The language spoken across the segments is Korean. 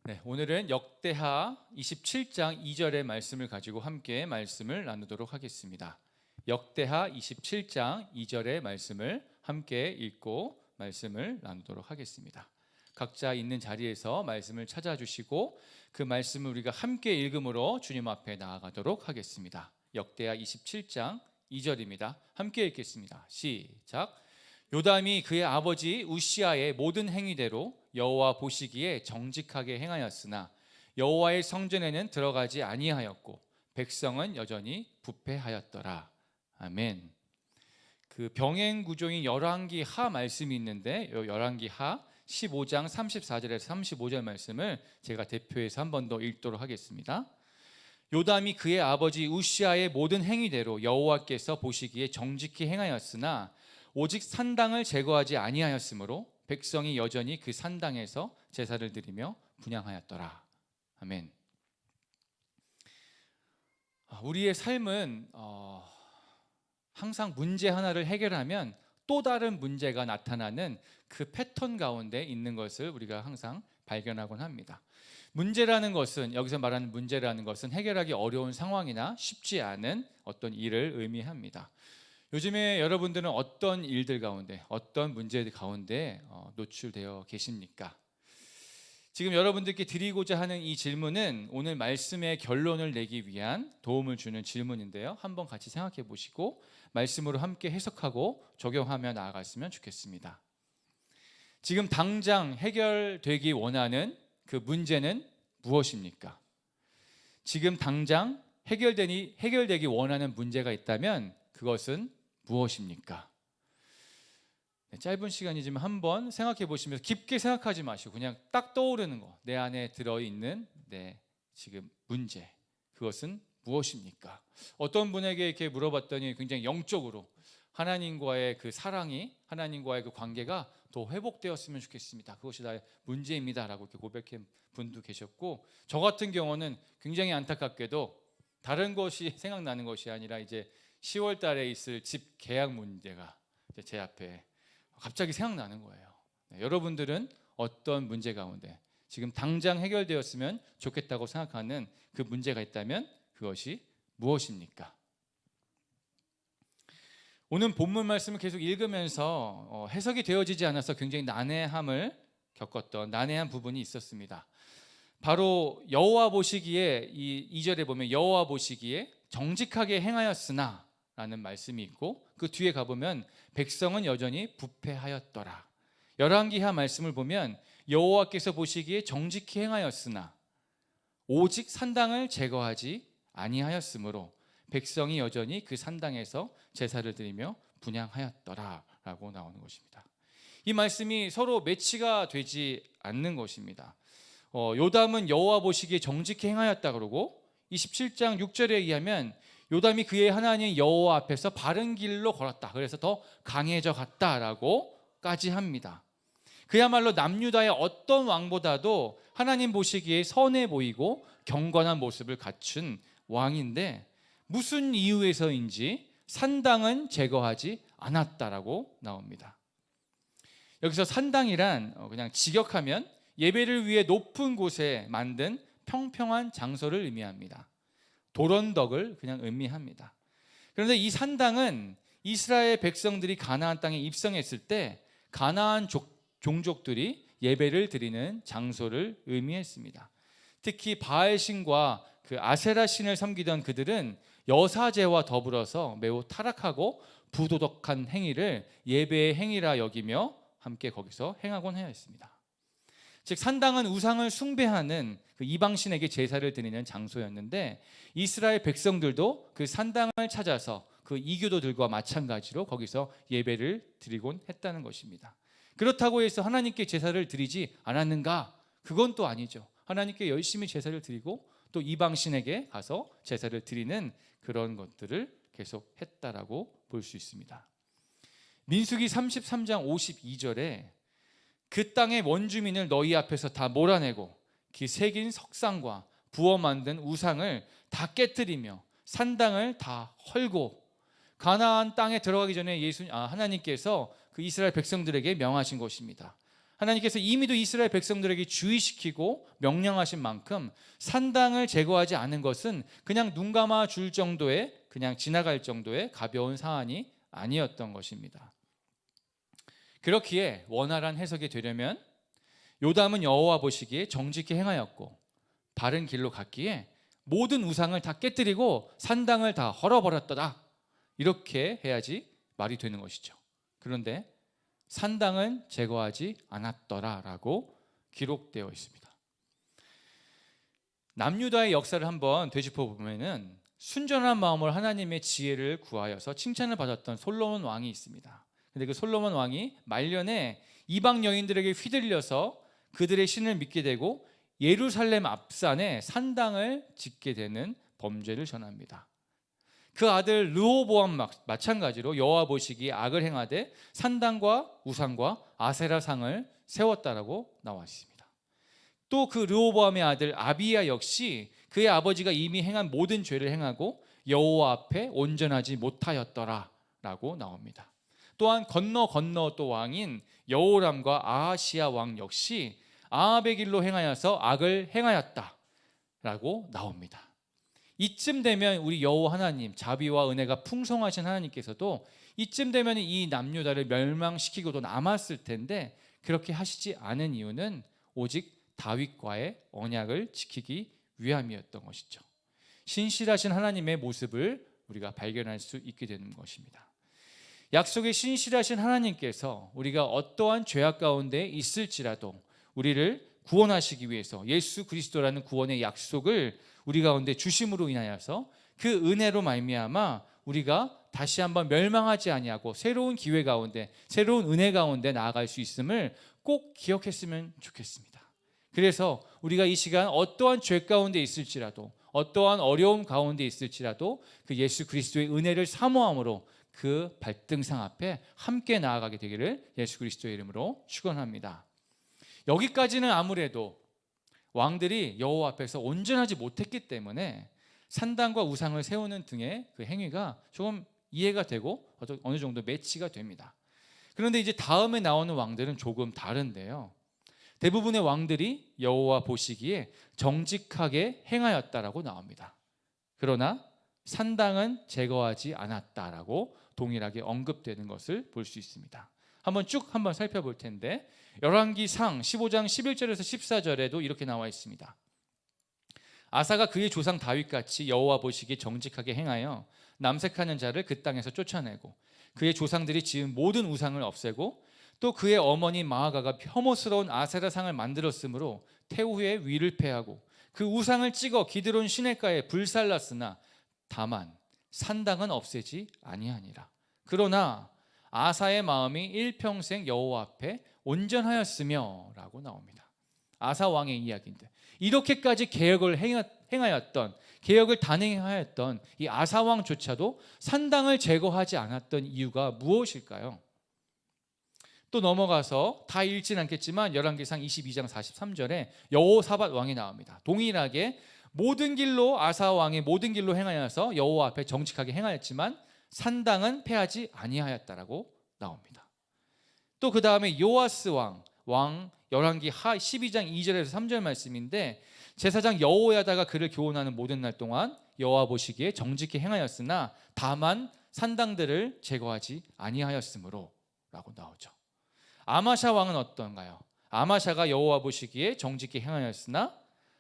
네, 오늘은 역대하 27장 2절의 말씀을 가지고 함께 말씀을 나누도록 하겠습니다. 역대하 27장 2절의 말씀을 함께 읽고 말씀을 나누도록 하겠습니다. 각자 있는 자리에서 말씀을 찾아주시고 그 말씀을 우리가 함께 읽음으로 주님 앞에 나아가도록 하겠습니다. 역대하 27장 2절입니다. 함께 읽겠습니다. 시작. 요담이 그의 아버지 우시아의 모든 행위대로 여호와 보시기에 정직하게 행하였으나 여호와의 성전에는 들어가지 아니하였고 백성은 여전히 부패하였더라. 아멘. 그 병행 구조인 열왕기하 말씀이 있는데 열왕기하 15장 34절에서 35절 말씀을 제가 대표해서 한 번 더 읽도록 하겠습니다. 요담이 그의 아버지 우시아의 모든 행위대로 여호와께서 보시기에 정직히 행하였으나 오직 산당을 제거하지 아니하였으므로 백성이 여전히 그 산당에서 제사를 드리며 분향하였더라. 아멘. 우리의 삶은 항상 문제 하나를 해결하면 또 다른 문제가 나타나는 그 패턴 가운데 있는 것을 우리가 항상 발견하곤 합니다. 문제라는 것은, 여기서 말하는 문제라는 것은 해결하기 어려운 상황이나 쉽지 않은 어떤 일을 의미합니다. 요즘에 여러분들은 어떤 일들 가운데, 어떤 문제들 가운데 노출되어 계십니까? 지금 여러분들께 드리고자 하는 이 질문은 오늘 말씀의 결론을 내기 위한 도움을 주는 질문인데요. 한번 같이 생각해 보시고 말씀으로 함께 해석하고 적용하며 나아갔으면 좋겠습니다. 지금 당장 해결되기 원하는 그 문제는 무엇입니까? 지금 당장 해결되기 원하는 문제가 있다면 그것은 무엇입니까? 짧은 시간이지만 한번 생각해 보시면서 깊게 생각하지 마시고 그냥 딱 떠오르는 거, 내 안에 들어있는 내 지금 문제, 그것은 무엇입니까? 어떤 분에게 이렇게 물어봤더니 굉장히 영적으로 하나님과의 그 사랑이, 하나님과의 그 관계가 더 회복되었으면 좋겠습니다. 그것이 나의 문제입니다 라고 이렇게 고백한 분도 계셨고, 저 같은 경우는 굉장히 안타깝게도 다른 것이 생각나는 것이 아니라 이제 10월 달에 있을 집 계약 문제가 제 앞에 갑자기 생각나는 거예요. 여러분들은 어떤 문제 가운데 지금 당장 해결되었으면 좋겠다고 생각하는 그 문제가 있다면 그것이 무엇입니까? 오늘 본문 말씀을 계속 읽으면서 해석이 되어지지 않아서 굉장히 난해함을 겪었던 난해한 부분이 있었습니다. 바로 여호와 보시기에, 이 2절에 보면 여호와 보시기에 정직하게 행하였으나 라는 말씀이 있고, 그 뒤에 가보면 백성은 여전히 부패하였더라. 열왕기하 말씀을 보면 여호와께서 보시기에 정직히 행하였으나 오직 산당을 제거하지 아니하였으므로 백성이 여전히 그 산당에서 제사를 드리며 분향하였더라 라고 나오는 것입니다. 이 말씀이 서로 매치가 되지 않는 것입니다. 요담은 여호와 보시기에 정직히 행하였다 그러고 27장 6절에 의하면 요담이 그의 하나님 여호와 앞에서 바른 길로 걸었다, 그래서 더 강해져 갔다라고까지 합니다. 그야말로 남유다의 어떤 왕보다도 하나님 보시기에 선해 보이고 경건한 모습을 갖춘 왕인데 무슨 이유에서인지 산당은 제거하지 않았다라고 나옵니다. 여기서 산당이란 그냥 직역하면 예배를 위해 높은 곳에 만든 평평한 장소를 의미합니다. 도런덕을 그냥 의미합니다. 그런데 이 산당은 이스라엘 백성들이 가나안 땅에 입성했을 때 가나안 종족들이 예배를 드리는 장소를 의미했습니다. 특히 바알 신과 그 아세라 신을 섬기던 그들은 여사제와 더불어서 매우 타락하고 부도덕한 행위를 예배의 행위라 여기며 함께 거기서 행하곤 해야 했습니다. 즉 산당은 우상을 숭배하는 그 이방신에게 제사를 드리는 장소였는데 이스라엘 백성들도 그 산당을 찾아서 그 이교도들과 마찬가지로 거기서 예배를 드리곤 했다는 것입니다. 그렇다고 해서 하나님께 제사를 드리지 않았는가? 그건 또 아니죠. 하나님께 열심히 제사를 드리고 또 이방신에게 가서 제사를 드리는 그런 것들을 계속 했다라고 볼 수 있습니다. 민수기 33장 52절에 그 땅의 원주민을 너희 앞에서 다 몰아내고 그 새긴 석상과 부어 만든 우상을 다 깨뜨리며 산당을 다 헐고 가나안 땅에 들어가기 전에 하나님께서 그 이스라엘 백성들에게 명하신 것입니다. 하나님께서 이미도 이스라엘 백성들에게 주의시키고 명령하신 만큼 산당을 제거하지 않은 것은 그냥 눈 감아 줄 정도의, 그냥 지나갈 정도의 가벼운 사안이 아니었던 것입니다. 그렇기에 원활한 해석이 되려면 요담은 여호와 보시기에 정직히 행하였고 바른 길로 갔기에 모든 우상을 다 깨뜨리고 산당을 다 헐어버렸더라, 이렇게 해야지 말이 되는 것이죠. 그런데 산당은 제거하지 않았더라라고 기록되어 있습니다. 남유다의 역사를 한번 되짚어 보면은 순전한 마음으로 하나님의 지혜를 구하여서 칭찬을 받았던 솔로몬 왕이 있습니다. 근데 그 솔로몬 왕이 말년에 이방 여인들에게 휘둘려서 그들의 신을 믿게 되고 예루살렘 앞산에 산당을 짓게 되는 범죄를 전합니다. 그 아들 르호보암 마찬가지로 여호와 보시기에 악을 행하되 산당과 우상과 아세라상을 세웠다라고 나와 있습니다. 또 그 르호보암의 아들 아비야 역시 그의 아버지가 이미 행한 모든 죄를 행하고 여호와 앞에 온전하지 못하였더라라고 나옵니다. 또한 건너 또 왕인 여호람과 아하시야 왕 역시 아합의 길로 행하여서 악을 행하였다라고 나옵니다. 이쯤 되면 우리 여호와 하나님, 자비와 은혜가 풍성하신 하나님께서도 이쯤 되면 이 남유다를 멸망시키고도 남았을 텐데 그렇게 하시지 않은 이유는 오직 다윗과의 언약을 지키기 위함이었던 것이죠. 신실하신 하나님의 모습을 우리가 발견할 수 있게 되는 것입니다. 약속의 신실하신 하나님께서 우리가 어떠한 죄악 가운데 있을지라도 우리를 구원하시기 위해서 예수 그리스도라는 구원의 약속을 우리 가운데 주심으로 인하여서 그 은혜로 말미암아 우리가 다시 한번 멸망하지 아니하고 새로운 기회 가운데, 새로운 은혜 가운데 나아갈 수 있음을 꼭 기억했으면 좋겠습니다. 그래서 우리가 이 시간 어떠한 죄 가운데 있을지라도, 어떠한 어려움 가운데 있을지라도 그 예수 그리스도의 은혜를 사모함으로 그 발등상 앞에 함께 나아가게 되기를 예수 그리스도의 이름으로 축원합니다. 여기까지는 아무래도 왕들이 여호와 앞에서 온전하지 못했기 때문에 산당과 우상을 세우는 등의 그 행위가 조금 이해가 되고 어느 정도 매치가 됩니다. 그런데 이제 다음에 나오는 왕들은 조금 다른데요. 대부분의 왕들이 여호와 보시기에 정직하게 행하였다라고 나옵니다. 그러나 산당은 제거하지 않았다라고 동일하게 언급되는 것을 볼 수 있습니다. 한번 쭉 살펴볼 텐데 열왕기상 15장 11절에서 14절에도 이렇게 나와 있습니다. 아사가 그의 조상 다윗같이 여호와 보시기에 정직하게 행하여 남색하는 자를 그 땅에서 쫓아내고 그의 조상들이 지은 모든 우상을 없애고 또 그의 어머니 마아가가 혐오스러운 아세라상을 만들었으므로 태후에 위를 패하고 그 우상을 찍어 기드론 시냇가에 불살랐으나 다만 산당은 없애지 아니하니라. 그러나 아사의 마음이 일평생 여호와 앞에 온전하였으며 라고 나옵니다. 아사 왕의 이야기인데 이렇게까지 개혁을 행하였던, 개혁을 단행하였던 이 아사 왕조차도 산당을 제거하지 않았던 이유가 무엇일까요? 또 넘어가서 다 읽진 않겠지만 열왕기상 22장 43절에 여호사밧 왕이 나옵니다. 동일하게 모든 길로 아사 왕의 모든 길로 행하여서 여호와 앞에 정직하게 행하였지만 산당은 패하지 아니하였다라고 나옵니다. 또 그 다음에 요아스 왕 열왕기 하 12장 2절에서 3절 말씀인데 제사장 여호야다가 그를 교훈하는 모든 날 동안 여호와 보시기에 정직히 행하였으나 다만 산당들을 제거하지 아니하였으므로 라고 나오죠. 아마샤 왕은 어떤가요? 아마샤가 여호와 보시기에 정직히 행하였으나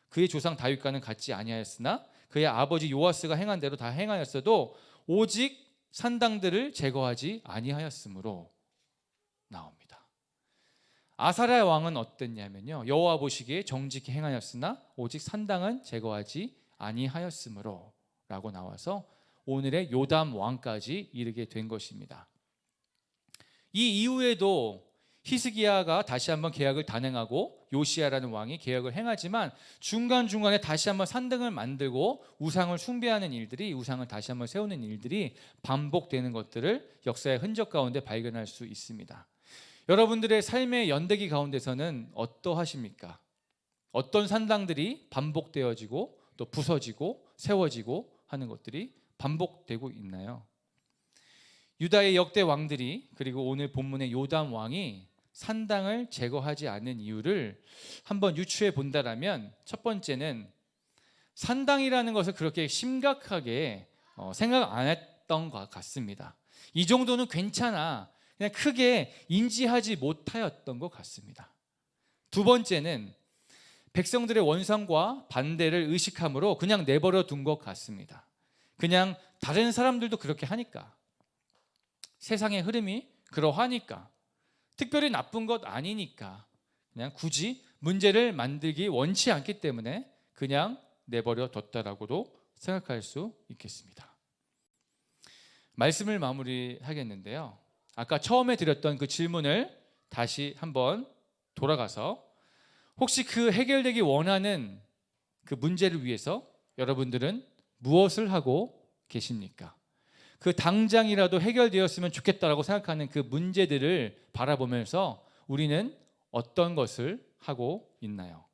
그의 조상 다윗과는 같지 아니하였으나 그의 아버지 요아스가 행한 대로 다 행하였어도 오직 산당들을 제거하지 아니하였으므로 나옵니다. 아사랴 왕은 어땠냐면요, 여호와 보시기에 정직히 행하였으나 오직 산당은 제거하지 아니하였으므로 라고 나와서 오늘의 요담 왕까지 이르게 된 것입니다. 이 이후에도 히스기야가 다시 한번 계약을 단행하고 요시야라는 왕이 계약을 행하지만 중간중간에 다시 한번 산등을 만들고 우상을 숭배하는 일들이, 우상을 다시 한번 세우는 일들이 반복되는 것들을 역사의 흔적 가운데 발견할 수 있습니다. 여러분들의 삶의 연대기 가운데서는 어떠하십니까? 어떤 산당들이 반복되어지고 또 부서지고 세워지고 하는 것들이 반복되고 있나요? 유다의 역대 왕들이, 그리고 오늘 본문의 요담 왕이 산당을 제거하지 않는 이유를 한번 유추해 본다라면, 첫 번째는 산당이라는 것을 그렇게 심각하게 생각 안 했던 것 같습니다. 이 정도는 괜찮아, 그냥 크게 인지하지 못하였던 것 같습니다. 두 번째는 백성들의 원성과 반대를 의식함으로 그냥 내버려 둔 것 같습니다. 그냥 다른 사람들도 그렇게 하니까, 세상의 흐름이 그러하니까, 특별히 나쁜 것 아니니까, 그냥 굳이 문제를 만들기 원치 않기 때문에 그냥 내버려 뒀다라고도 생각할 수 있겠습니다. 말씀을 마무리하겠는데요, 아까 처음에 드렸던 그 질문을 다시 한번 돌아가서, 혹시 그 해결되기 원하는 그 문제를 위해서 여러분들은 무엇을 하고 계십니까? 그 당장이라도 해결되었으면 좋겠다라고 생각하는 그 문제들을 바라보면서 우리는 어떤 것을 하고 있나요?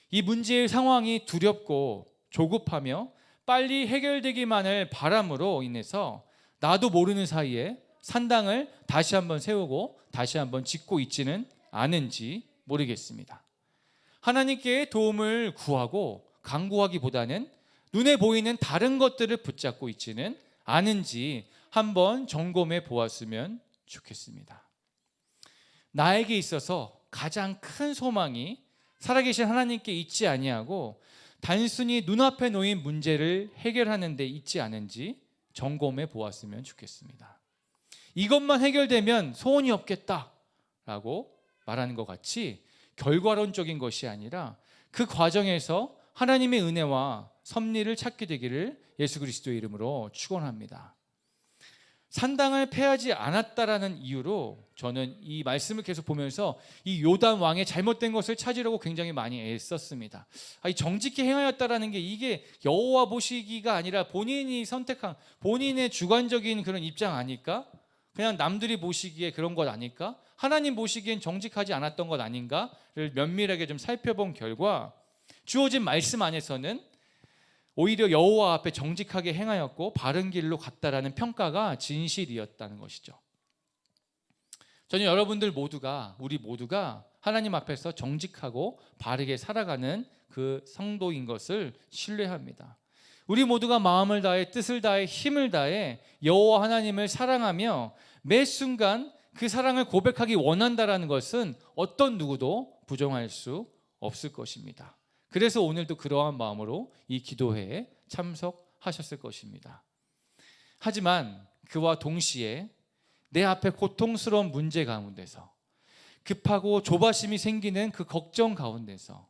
이 문제의 상황이 두렵고 조급하며 빨리 해결되기만을 바람으로 인해서 나도 모르는 사이에 산당을 다시 한번 세우고 다시 한번 짓고 있지는 않은지 모르겠습니다. 하나님께 도움을 구하고 간구하기보다는 눈에 보이는 다른 것들을 붙잡고 있지는 않은지 한번 점검해 보았으면 좋겠습니다. 나에게 있어서 가장 큰 소망이 살아계신 하나님께 있지 아니하고 단순히 눈앞에 놓인 문제를 해결하는 데 있지 않은지 점검해 보았으면 좋겠습니다. 이것만 해결되면 소원이 없겠다라고 말하는 것 같이 결과론적인 것이 아니라 그 과정에서 하나님의 은혜와 섭리를 찾게 되기를 예수 그리스도의 이름으로 축원합니다. 산당을 패하지 않았다라는 이유로 저는 이 말씀을 계속 보면서 이 요담 왕의 잘못된 것을 찾으려고 굉장히 많이 애썼습니다. 이 정직히 행하였다라는 게 이게 여호와 보시기가 아니라 본인이 선택한 본인의 주관적인 그런 입장 아닐까? 그냥 남들이 보시기에 그런 것 아닐까? 하나님 보시기엔 정직하지 않았던 것 아닌가를 면밀하게 좀 살펴본 결과 주어진 말씀 안에서는 오히려 여호와 앞에 정직하게 행하였고 바른 길로 갔다라는 평가가 진실이었다는 것이죠. 저는 여러분들 모두가, 우리 모두가 하나님 앞에서 정직하고 바르게 살아가는 그 성도인 것을 신뢰합니다. 우리 모두가 마음을 다해 뜻을 다해 힘을 다해 여호와 하나님을 사랑하며 매 순간 그 사랑을 고백하기 원한다라는 것은 어떤 누구도 부정할 수 없을 것입니다. 그래서 오늘도 그러한 마음으로 이 기도회에 참석하셨을 것입니다. 하지만 그와 동시에 내 앞에 고통스러운 문제 가운데서, 급하고 조바심이 생기는 그 걱정 가운데서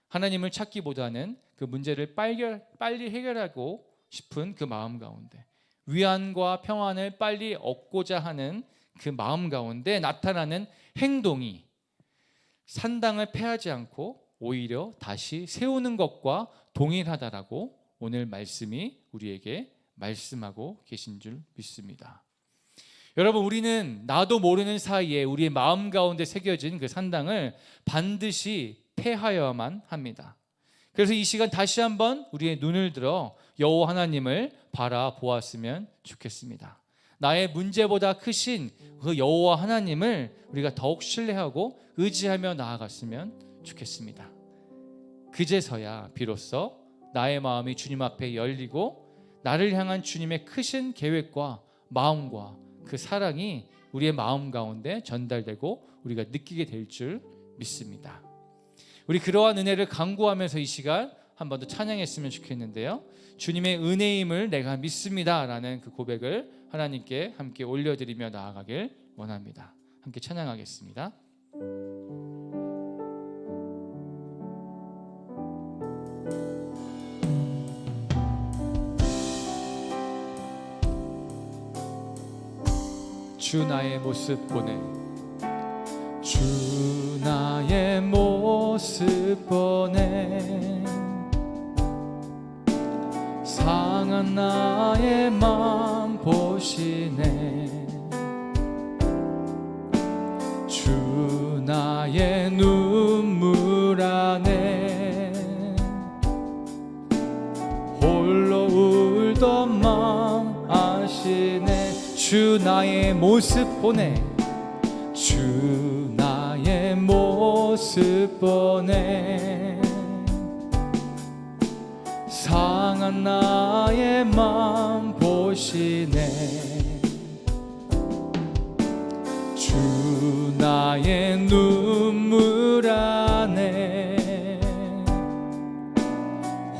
하나님을 찾기보다는 그 문제를 빨리 해결하고 싶은 그 마음 가운데, 위안과 평안을 빨리 얻고자 하는 그 마음 가운데 나타나는 행동이 산당을 패하지 않고 오히려 다시 세우는 것과 동일하다라고 오늘 말씀이 우리에게 말씀하고 계신 줄 믿습니다. 여러분, 우리는 나도 모르는 사이에 우리의 마음 가운데 새겨진 그 산당을 반드시 패하여야만 합니다. 그래서 이 시간 다시 한번 우리의 눈을 들어 여호와 하나님을 바라보았으면 좋겠습니다. 나의 문제보다 크신 그 여호와 하나님을 우리가 더욱 신뢰하고 의지하며 나아갔으면 좋겠습니다. 그제서야 비로소 나의 마음이 주님 앞에 열리고 나를 향한 주님의 크신 계획과 마음과 그 사랑이 우리의 마음 가운데 전달되고 우리가 느끼게 될 줄 믿습니다. 우리 그러한 은혜를 간구하면서 이 시간 한 번 더 찬양했으면 좋겠는데요, 주님의 은혜임을 내가 믿습니다 라는 그 고백을 하나님께 함께 올려드리며 나아가길 원합니다. 함께 찬양하겠습니다. 주 나의 모습 보내, 주 나의 모습 보내, 상한 나의 맘 보시네, 주 나의 눈물 안에 홀로 울던 맘 아시네. 주 나의 모습 보내, 주 모습 보네 상한 나의 맘 보시네 주 나의 눈물 안에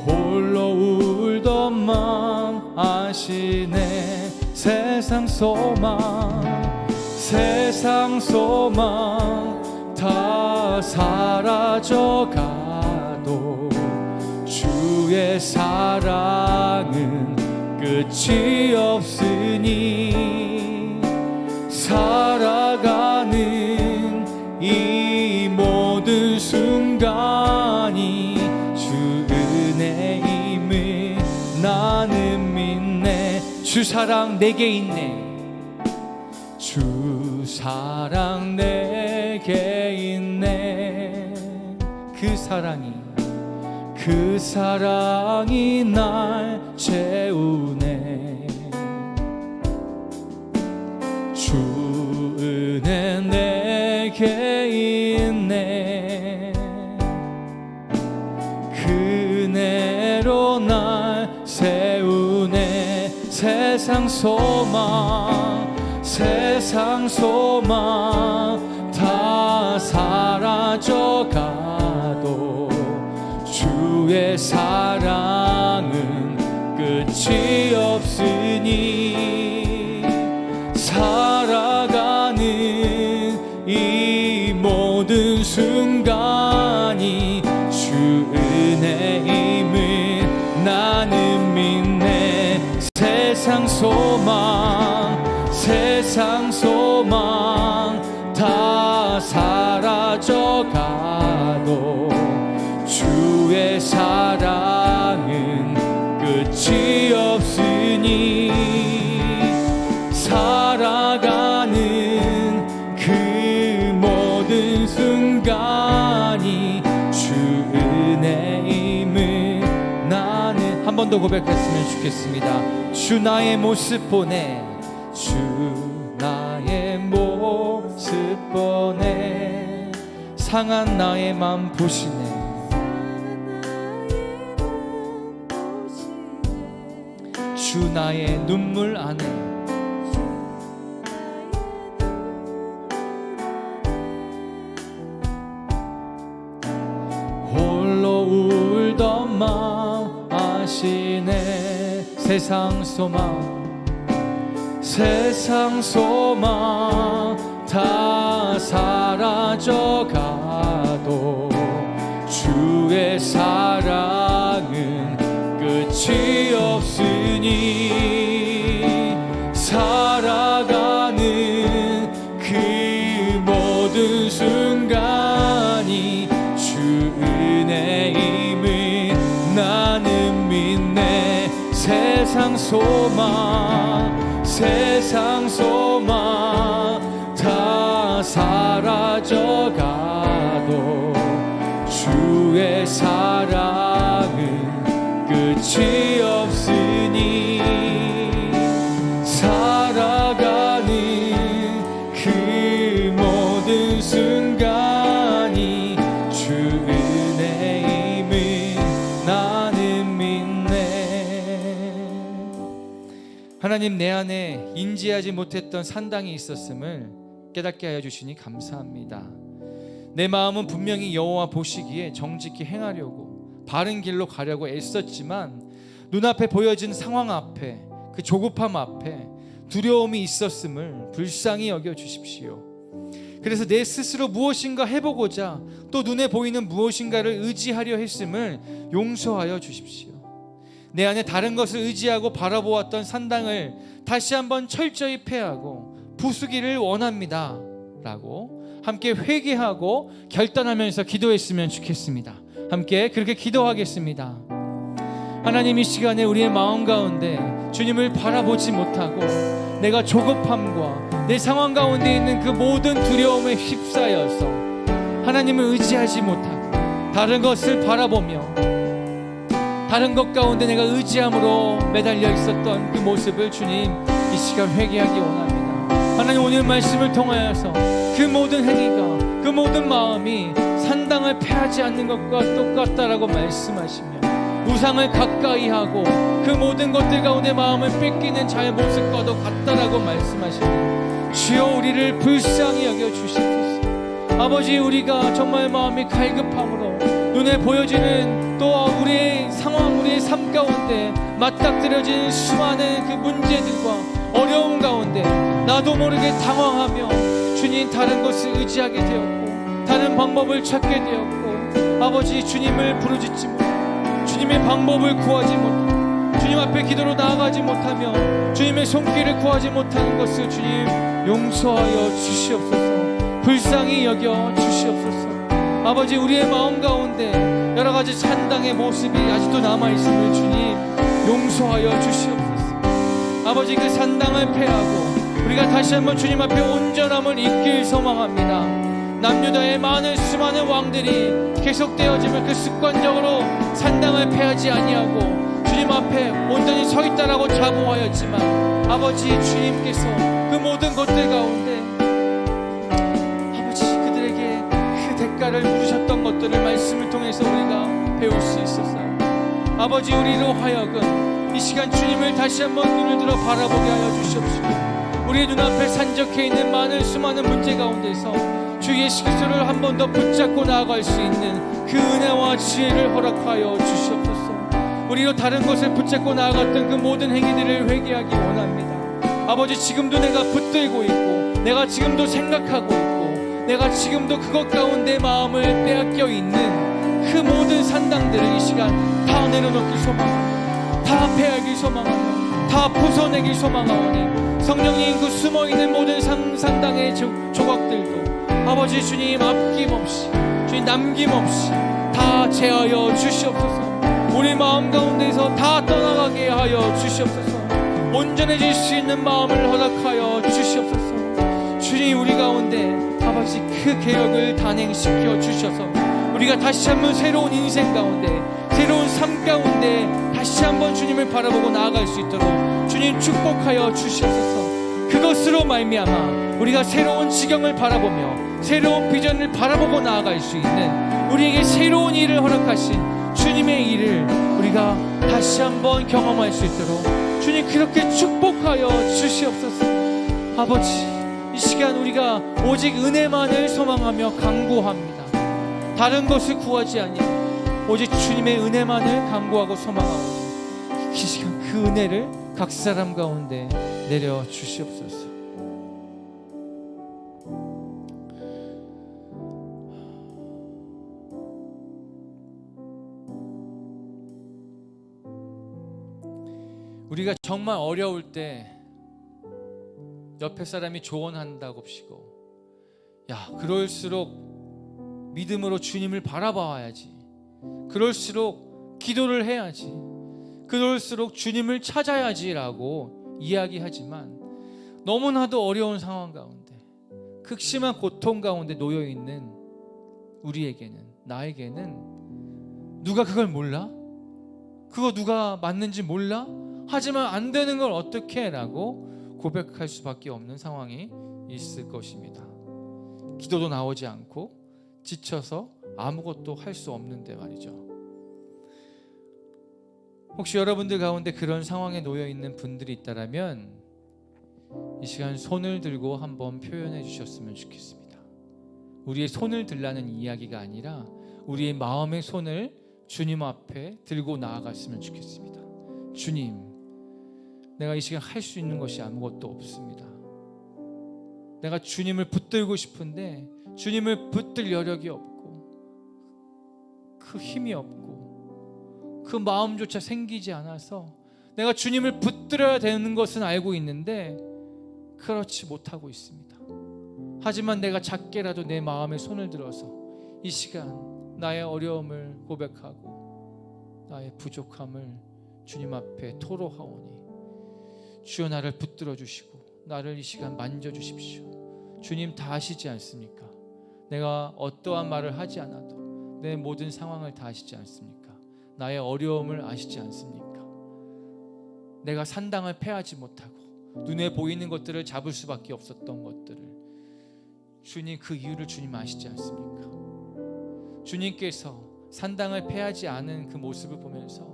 홀로 울던 맘 아시네 세상 소망 다 사라져가도 주의 사랑은 끝이 없으니 살아가는 이 모든 순간이 주 은혜임을 나는 믿네 주 사랑 내게 있네 주 사랑 내게 있네 그 사랑이 날 채우네 주 은혜 내게 있네 그 은혜로 날 세우네 세상 소망 다 사라져가도 주의 사랑은 끝이 없으니 살아가는 이 모든 순간이 주 은혜임을 나는 믿네 세상 소망 다 사라져가도 주의 사랑은 끝이 없으니 살아가는 그 모든 순간이 주 은혜임을 나는 한 번 더 고백했으면 좋겠습니다 주 나의 모습 보네 주 나의 모습 보네 상한 나의 맘 보시네 주 나의 눈물 안에 홀로 울던 마음 아시네 세상 소망 다 사라져가도 주의 사랑은 끝이 없으니 살아가는 그 모든 순간이 주 은혜임을 나는 믿네 세상 소망 다 사라져가도 주의 사랑은 끝이 없으니 살아가는 그 모든 순간이 주 은혜임을 나는 믿네 하나님 내 안에 인지하지 못했던 산당이 있었음을 깨닫게 하여 주시니 감사합니다 내 마음은 분명히 여호와 보시기에 정직히 행하려고 바른 길로 가려고 애썼지만 눈앞에 보여진 상황 앞에 그 조급함 앞에 두려움이 있었음을 불쌍히 여겨 주십시오 그래서 내 스스로 무엇인가 해보고자 또 눈에 보이는 무엇인가를 의지하려 했음을 용서하여 주십시오 내 안에 다른 것을 의지하고 바라보았던 산당을 다시 한번 철저히 폐하고 부수기를 원합니다 라고 함께 회개하고 결단하면서 기도했으면 좋겠습니다 함께 그렇게 기도하겠습니다 하나님 이 시간에 우리의 마음 가운데 주님을 바라보지 못하고 내가 조급함과 내 상황 가운데 있는 그 모든 두려움에 휩싸여서 하나님을 의지하지 못하고 다른 것을 바라보며 다른 것 가운데 내가 의지함으로 매달려 있었던 그 모습을 주님 이 시간 회개하기 원합니다 하나님 오늘 말씀을 통하여서 그 모든 행위가 그 모든 마음이 산당을 패하지 않는 것과 똑같다라고 말씀하시며 우상을 가까이 하고 그 모든 것들 가운데 마음을 뺏기는 자의 모습과도 같다라고 말씀하시니 주여 우리를 불쌍히 여겨주시옵소서. 아버지, 우리가 정말 마음이 갈급함으로 눈에 보여지는 또 우리의 상황, 우리의 삶 가운데 맞닥뜨려지는 수많은 그 문제들과 어려움 가운데 나도 모르게 당황하며 주님 다른 것을 의지하게 되었고 다른 방법을 찾게 되었고 아버지, 주님을 부르짖지 못하고 주님의 방법을 구하지 못하고 주님 앞에 기도로 나아가지 못하며 주님의 손길을 구하지 못하는 것을 주님 용서하여 주시옵소서. 불쌍히 여겨 주시옵소서. 아버지, 우리의 마음 가운데 여러 가지 산당의 모습이 아직도 남아있음을 주님 용서하여 주시옵소서. 아버지, 그 산당을 패하고 우리가 다시 한번 주님 앞에 온전함을 잊길 소망합니다. 남유다의 많은 수많은 왕들이 계속되어지면 그 습관적으로 산당을 패하지 아니하고 주님 앞에 온전히 서 있다라고 자부하였지만 아버지, 주님께서 그 모든 것들 가운데 대가를 물으셨던 것들을 말씀을 통해서 우리가 배울 수 있었어요. 아버지, 우리로 하여금 이 시간 주님을 다시 한번 눈을 들어 바라보게 하여 주시옵시고 우리의 눈앞에 산적해 있는 많은 수많은 문제 가운데서 주 예수 그리스도를 한 번 더 붙잡고 나아갈 수 있는 그 은혜와 지혜를 허락하여 주시옵소서. 우리로 다른 것을 붙잡고 나아갔던 그 모든 행위들을 회개하기 원합니다. 아버지, 지금도 내가 붙들고 있고 내가 지금도 생각하고 있고 내가 지금도 그것 가운데 마음을 빼앗겨 있는 그 모든 산당들을 이 시간 다 내려놓기 소망하며 다 패하기 소망하며 다 부숴내기 소망하오니 성령님, 그 숨어있는 모든 산당의 조각들도 아버지 주님 아낌없이 주님 남김없이 다 제하여 주시옵소서. 우리 마음 가운데서 다 떠나가게 하여 주시옵소서. 온전해질 수 있는 마음을 허락하여 주시옵소서. 주님, 우리 가운데 아버지 그 개혁을 단행시켜 주셔서 우리가 다시 한번 새로운 인생 가운데 새로운 삶 가운데 다시 한번 주님을 바라보고 나아갈 수 있도록 주님 축복하여 주시옵소서. 그것으로 말미암아 우리가 새로운 지경을 바라보며 새로운 비전을 바라보고 나아갈 수 있는 우리에게 새로운 일을 허락하신 주님의 일을 우리가 다시 한번 경험할 수 있도록 주님 그렇게 축복하여 주시옵소서. 아버지, 이 시간 우리가 오직 은혜만을 소망하며 간구합니다. 다른 것을 구하지 아니하고 오직 주님의 은혜만을 간구하고 소망하오니 이 시간 그 은혜를 각 사람 가운데 내려 주시옵소서. 우리가 정말 어려울 때 옆에 사람이 조언한다고 합시고, 야, 그럴수록 믿음으로 주님을 바라봐야지, 그럴수록 기도를 해야지, 그럴수록 주님을 찾아야지 라고 이야기하지만 너무나도 어려운 상황 가운데 극심한 고통 가운데 놓여있는 우리에게는, 나에게는 누가 그걸 몰라? 그거 누가 맞는지 몰라? 하지만 안 되는 걸 어떻게 라고 고백할 수밖에 없는 상황이 있을 것입니다. 기도도 나오지 않고 지쳐서 아무것도 할 수 없는데 말이죠. 혹시 여러분들 가운데 그런 상황에 놓여 있는 분들이 있다면 이 시간 손을 들고 한번 표현해 주셨으면 좋겠습니다. 우리의 손을 들라는 이야기가 아니라 우리의 마음의 손을 주님 앞에 들고 나아갔으면 좋겠습니다. 주님, 내가 이 시간 할 수 있는 것이 아무것도 없습니다. 내가 주님을 붙들고 싶은데 주님을 붙들 여력이 없고 그 힘이 없고 그 마음조차 생기지 않아서 내가 주님을 붙들어야 되는 것은 알고 있는데 그렇지 못하고 있습니다. 하지만 내가 작게라도 내 마음에 손을 들어서 이 시간 나의 어려움을 고백하고 나의 부족함을 주님 앞에 토로하오니 주여 나를 붙들어 주시고 나를 이 시간 만져주십시오. 주님 다 아시지 않습니까? 내가 어떠한 말을 하지 않아도 내 모든 상황을 다 아시지 않습니까? 나의 어려움을 아시지 않습니까? 내가 산당을 패하지 못하고 눈에 보이는 것들을 잡을 수밖에 없었던 것들을 주님 그 이유를 주님 아시지 않습니까? 주님께서 산당을 패하지 않은 그 모습을 보면서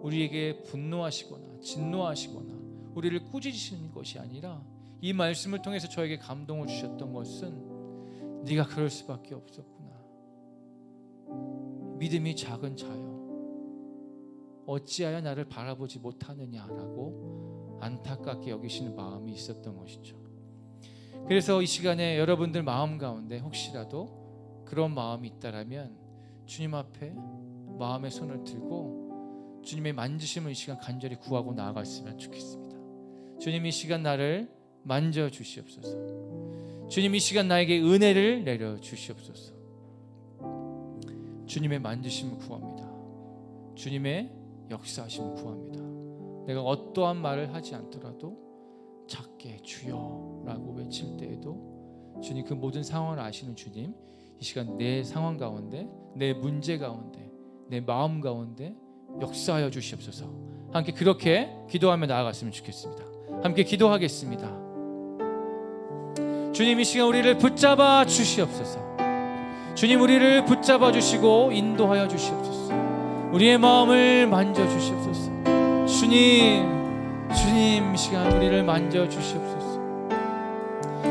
우리에게 분노하시거나 진노하시거나 우리를 꾸짖으시는 것이 아니라 이 말씀을 통해서 저에게 감동을 주셨던 것은 네가 그럴 수밖에 없었구나. 믿음이 작은 자여 어찌하여 나를 바라보지 못하느냐라고 안타깝게 여기시는 마음이 있었던 것이죠. 그래서 이 시간에 여러분들 마음 가운데 혹시라도 그런 마음이 있다라면 주님 앞에 마음의 손을 들고 주님의 만지심을 이 시간 간절히 구하고 나아갔으면 좋겠습니다. 주님, 이 시간 나를 만져 주시옵소서. 주님, 이 시간 나에게 은혜를 내려 주시옵소서. 주님의 만지심을 구합니다. 주님의 역사하심을 구합니다. 내가 어떠한 말을 하지 않더라도 작게 주여라고 외칠 때에도 주님, 그 모든 상황을 아시는 주님, 이 시간 내 상황 가운데, 내 문제 가운데, 내 마음 가운데 역사하여 주시옵소서. 함께 그렇게 기도하며 나아갔으면 좋겠습니다. 함께 기도하겠습니다. 주님, 이 시간 우리를 붙잡아 주시옵소서. 주님, 우리를 붙잡아 주시고 인도하여 주시옵소서. 우리의 마음을 만져 주시옵소서. 주님, 이 시간 우리를 만져 주시옵소서.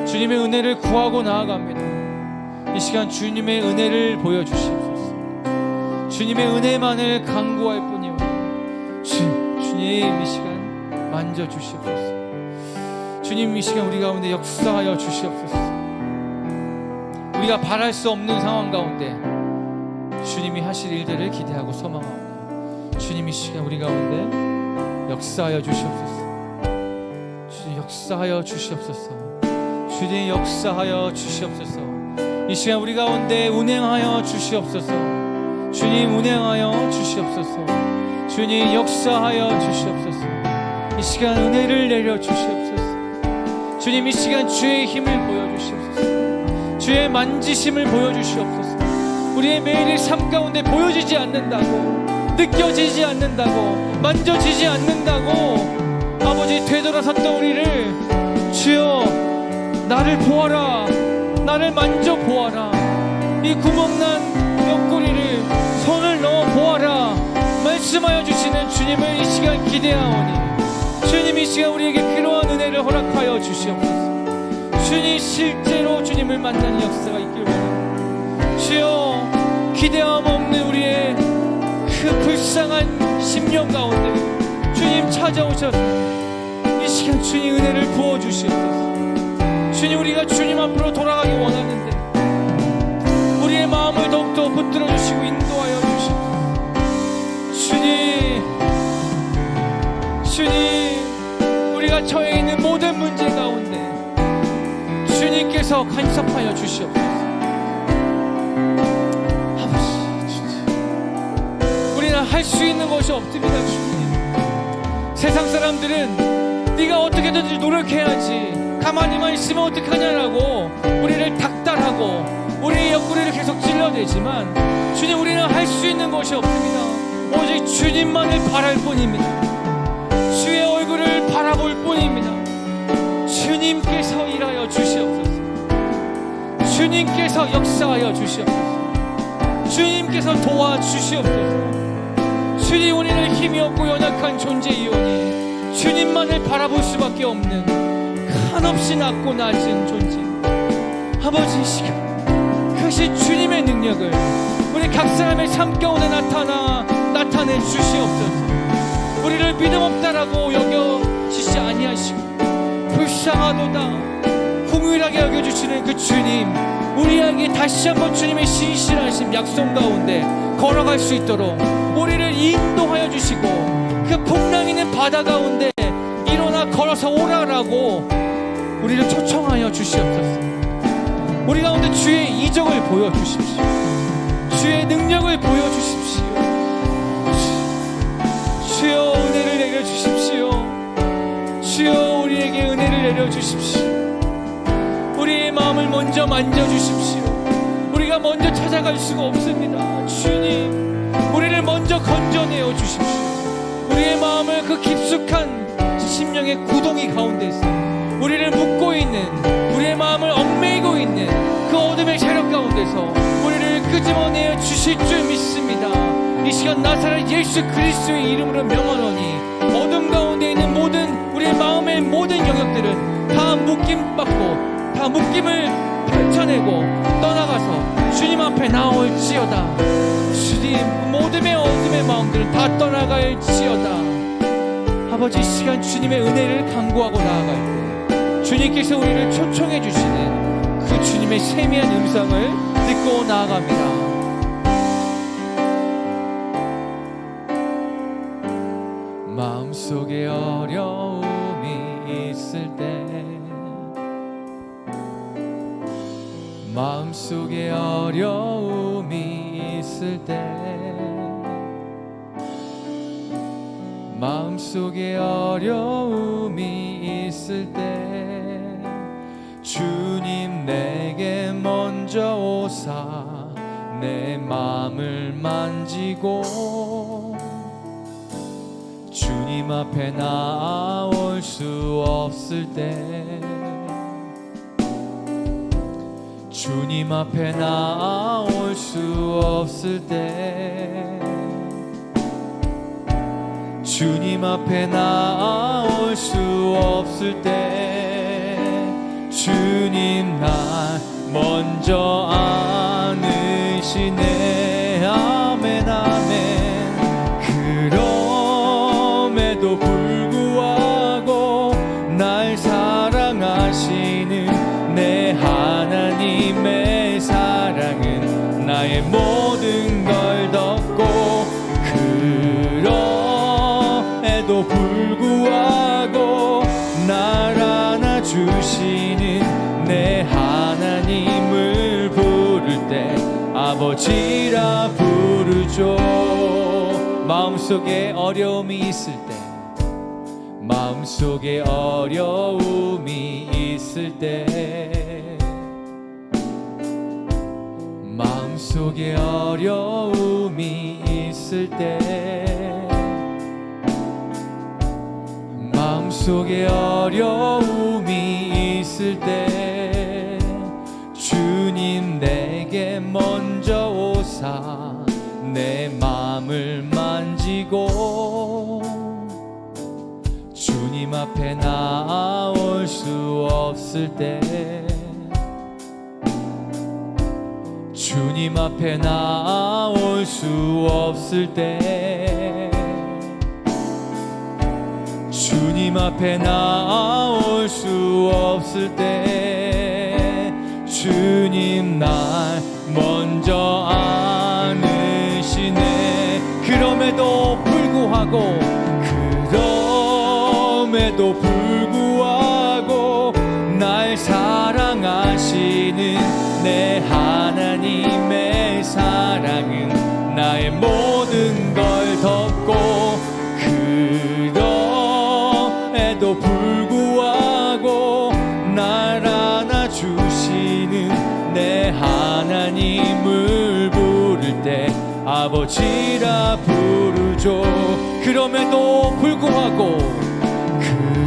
주님의 은혜를 구하고 나아갑니다. 이 시간 주님의 은혜를 보여주시옵소서. 주님의 은혜만을 간구할 뿐이요. 주님, 이 시간 만져 주시옵소서. 주님, 이 시간 우리 가운데 역사하여 주시옵소서. 우리가 바랄 수 없는 상황 가운데 주님이 하실 일들을 기대하고 소망하오니 주님, 이 시간 우리 가운데 역사하여 주시옵소서. 주님, 역사하여 주시옵소서. 주님, 역사하여 주시옵소서. 이 시간 우리 가운데 운행하여 주시옵소서. 주님, 운행하여 주시옵소서. 주님, 역사하여 주시옵소서. 이 시간 은혜를 내려 주시옵소서. 주님, 이 시간 주의 힘을 보여주시옵소서. 주의 만지심을 보여주시옵소서. 우리의 매일의 삶 가운데 보여지지 않는다고, 느껴지지 않는다고, 만져지지 않는다고 아버지 되돌아섰던 우리를 주여 나를 보아라, 나를 만져보아라, 이 구멍난 옆구리를 손을 넣어 보아라 말씀하여 주시는 주님을 이 시간 기대하오니 주님, 이 시간 우리에게 필요한 은혜를 허락하여 주시옵소서. 주님, 실제로 주님을 만나는 역사가 있길 원합니다. 주여, 기대함 없는 우리의 그 불쌍한 심령 가운데 주님 찾아오셔서 이 시간 주님 은혜를 부어주시옵소서. 주님, 우리가 주님 앞으로 돌아가기 원하는데 우리의 마음을 더욱더 붙들어 주시고 인도하여 주시옵소서. 주님, 우리가 처해 있는 모든 문제 가운데 주님께서 간섭하여 주시옵소서. 아버지, 우리는 할 수 있는 것이 없습니다. 주님, 세상 사람들은 네가 어떻게든지 노력해야지, 가만히만 있으면 어떡하냐라고 우리를 닥달하고 우리의 옆구리를 계속 찔러대지만 주님, 우리는 할 수 있는 것이 없습니다. 오직 주님만을 바랄 뿐입니다. 주의 얼굴을 바라볼 뿐입니다. 주님께서 일하여 주시옵소서. 주님께서 역사하여 주시옵소서. 주님께서 도와주시옵소서. 주님, 우리는 힘이 없고 연약한 존재이오니 주님만을 바라볼 수밖에 없는 한없이 낮고 낮은 존재 아버지, 이 시간 그것이 주님의 능력을 우리 각 사람의 삶 가운데 나타내 주시옵소서. 우리를 믿음 없다라고 여겨지지 아니하시고 불쌍하도다 긍휼하게 여겨주시는 그 주님, 우리에게 다시 한번 주님의 신실하신 약속 가운데 걸어갈 수 있도록 우리를 인도하여 주시고 그 풍랑 있는 바다 가운데 일어나 걸어서 오라라고 우리를 초청하여 주시옵소서. 우리 가운데 주의 이적을 보여주십시오. 주의 능력을 보여주십시오. 주여, 은혜를 내려주십시오. 주여, 우리에게 은혜를 내려주십시오. 우리의 마음을 먼저 만져주십시오. 우리가 먼저 찾아갈 수가 없습니다. 주님, 우리를 먼저 건져내어 주십시오. 우리의 마음을 그 깊숙한 심령의 구덩이 가운데서 우리를 묶고 있는, 우리의 마음을 얽매이고 있는 그 어둠의 세력 가운데서 우리를 끄집어내어 주실 줄 믿습니다. 이 시간 나사렛 예수 그리스도의 이름으로 명하노니 어둠 가운데 있는 모든 우리의 마음의 모든 영역들은 다 묶임받고 다 묶임을 펼쳐내고 떠나가서 주님 앞에 나올지어다. 주님, 모든 어둠의 마음들은 다 떠나갈지어다. 아버지, 이 시간 주님의 은혜를 간구하고 나아갈 때 주님께서 우리를 초청해 주시는 그 주님의 세미한 음성을 듣고 나아갑니다. 마음속에 어려움이 있을 때, 마음속에 어려움이 있을 때, 마음속에 어려움이 있을 때 주님 내게 먼저 오사 내 마음을 만지고 주님 앞에 나올 수 없을 때, 주님 앞에 나올 수 없을 때, 주님 앞에 나올 수 없을 때 주님 날 먼저 안으시네. 아멘 아멘. 그럼에도 불구하고 날 사랑하시는 내 하나님의 사랑은 나의 모든 걸 덮고, 그럼에도 불구하고 날 안아주시는 내 하나님을 부를 때 아버지라 부르죠. 마음속에 어려움이 있을 때, 마음속에 어려움이 있을 때, 마음속에 어려움이 있을 때, 마음속에 어려움이 있을 때 주님 내게 먼저 오사 내 마음을 만지고 주님 앞에 나올 수 없을 때, 주님 앞에 나올 수 없을 때, 주님 앞에 나올 수 없을 때 주님 날 먼저 안으시네. 그럼에도 불구하고, 그럼에도 불구하고 날 사랑하시는 내 하나님의 사랑은 나의 모든 걸 덮고, 그럼에도 불구하고 날 안아주시는 내 하나님을 부를 때 아버지라 부르죠. 그럼에도 불구하고,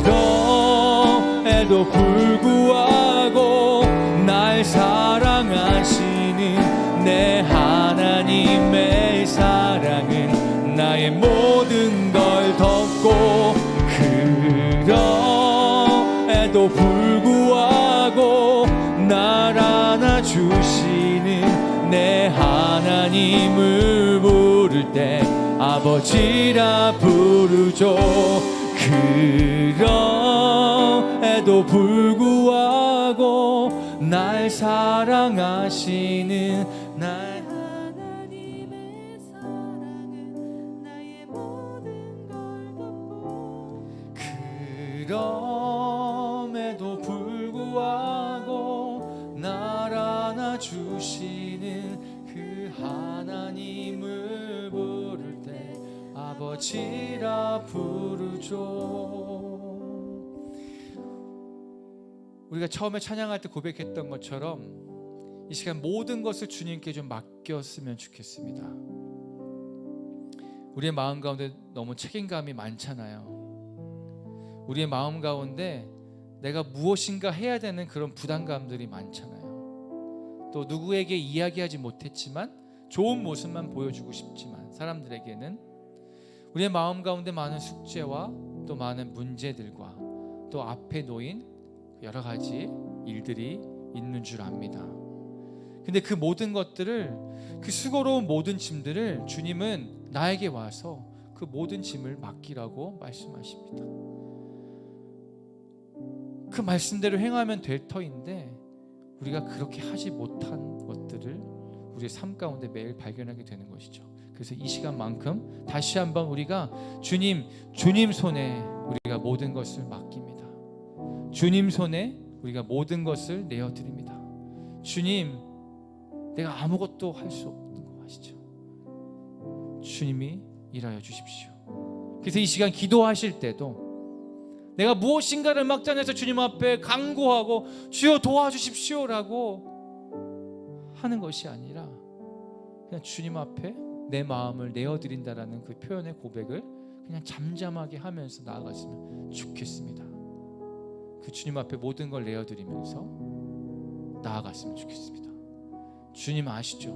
그럼에도 불구하고 날 사랑하시는 내 하나님의 사랑은 나의 모든 걸 덮고, 그럼에도 불구하고 날 안아주시는 내 하나님을 부를 때 아버지라 부르죠. 그럼에도 불구하고 날 사랑하시는 날 하나님의 사랑은 나의 모든 걸 덮고, 그럼에도 불구하고 날 안아주시는 그 하나님을 부를 때 아버지라 부르죠. 우리가 처음에 찬양할 때 고백했던 것처럼 이 시간 모든 것을 주님께 좀 맡겼으면 좋겠습니다. 우리의 마음 가운데 너무 책임감이 많잖아요. 우리의 마음 가운데 내가 무엇인가 해야 되는 그런 부담감들이 많잖아요. 또 누구에게 이야기하지 못했지만 좋은 모습만 보여주고 싶지만 사람들에게는 우리의 마음 가운데 많은 숙제와 또 많은 문제들과 또 앞에 놓인 여러 가지 일들이 있는 줄 압니다. 근데 그 모든 것들을, 그 수고로운 모든 짐들을 주님은 나에게 와서 그 모든 짐을 맡기라고 말씀하십니다. 그 말씀대로 행하면 될 터인데 우리가 그렇게 하지 못한 것들을 우리의 삶 가운데 매일 발견하게 되는 것이죠. 그래서 이 시간만큼 다시 한번 우리가 주님 손에 우리가 모든 것을 맡깁니다. 주님 손에 우리가 모든 것을 내어드립니다. 주님, 내가 아무것도 할 수 없는 거 아시죠? 주님이 일하여 주십시오. 그래서 이 시간 기도하실 때도 내가 무엇인가를 막장해서 주님 앞에 간구하고 주여 도와주십시오라고 하는 것이 아니라 그냥 주님 앞에 내 마음을 내어드린다라는 그 표현의 고백을 그냥 잠잠하게 하면서 나아갔으면 좋겠습니다. 그 주님 앞에 모든 걸 내어드리면서 나아갔으면 좋겠습니다. 주님 아시죠?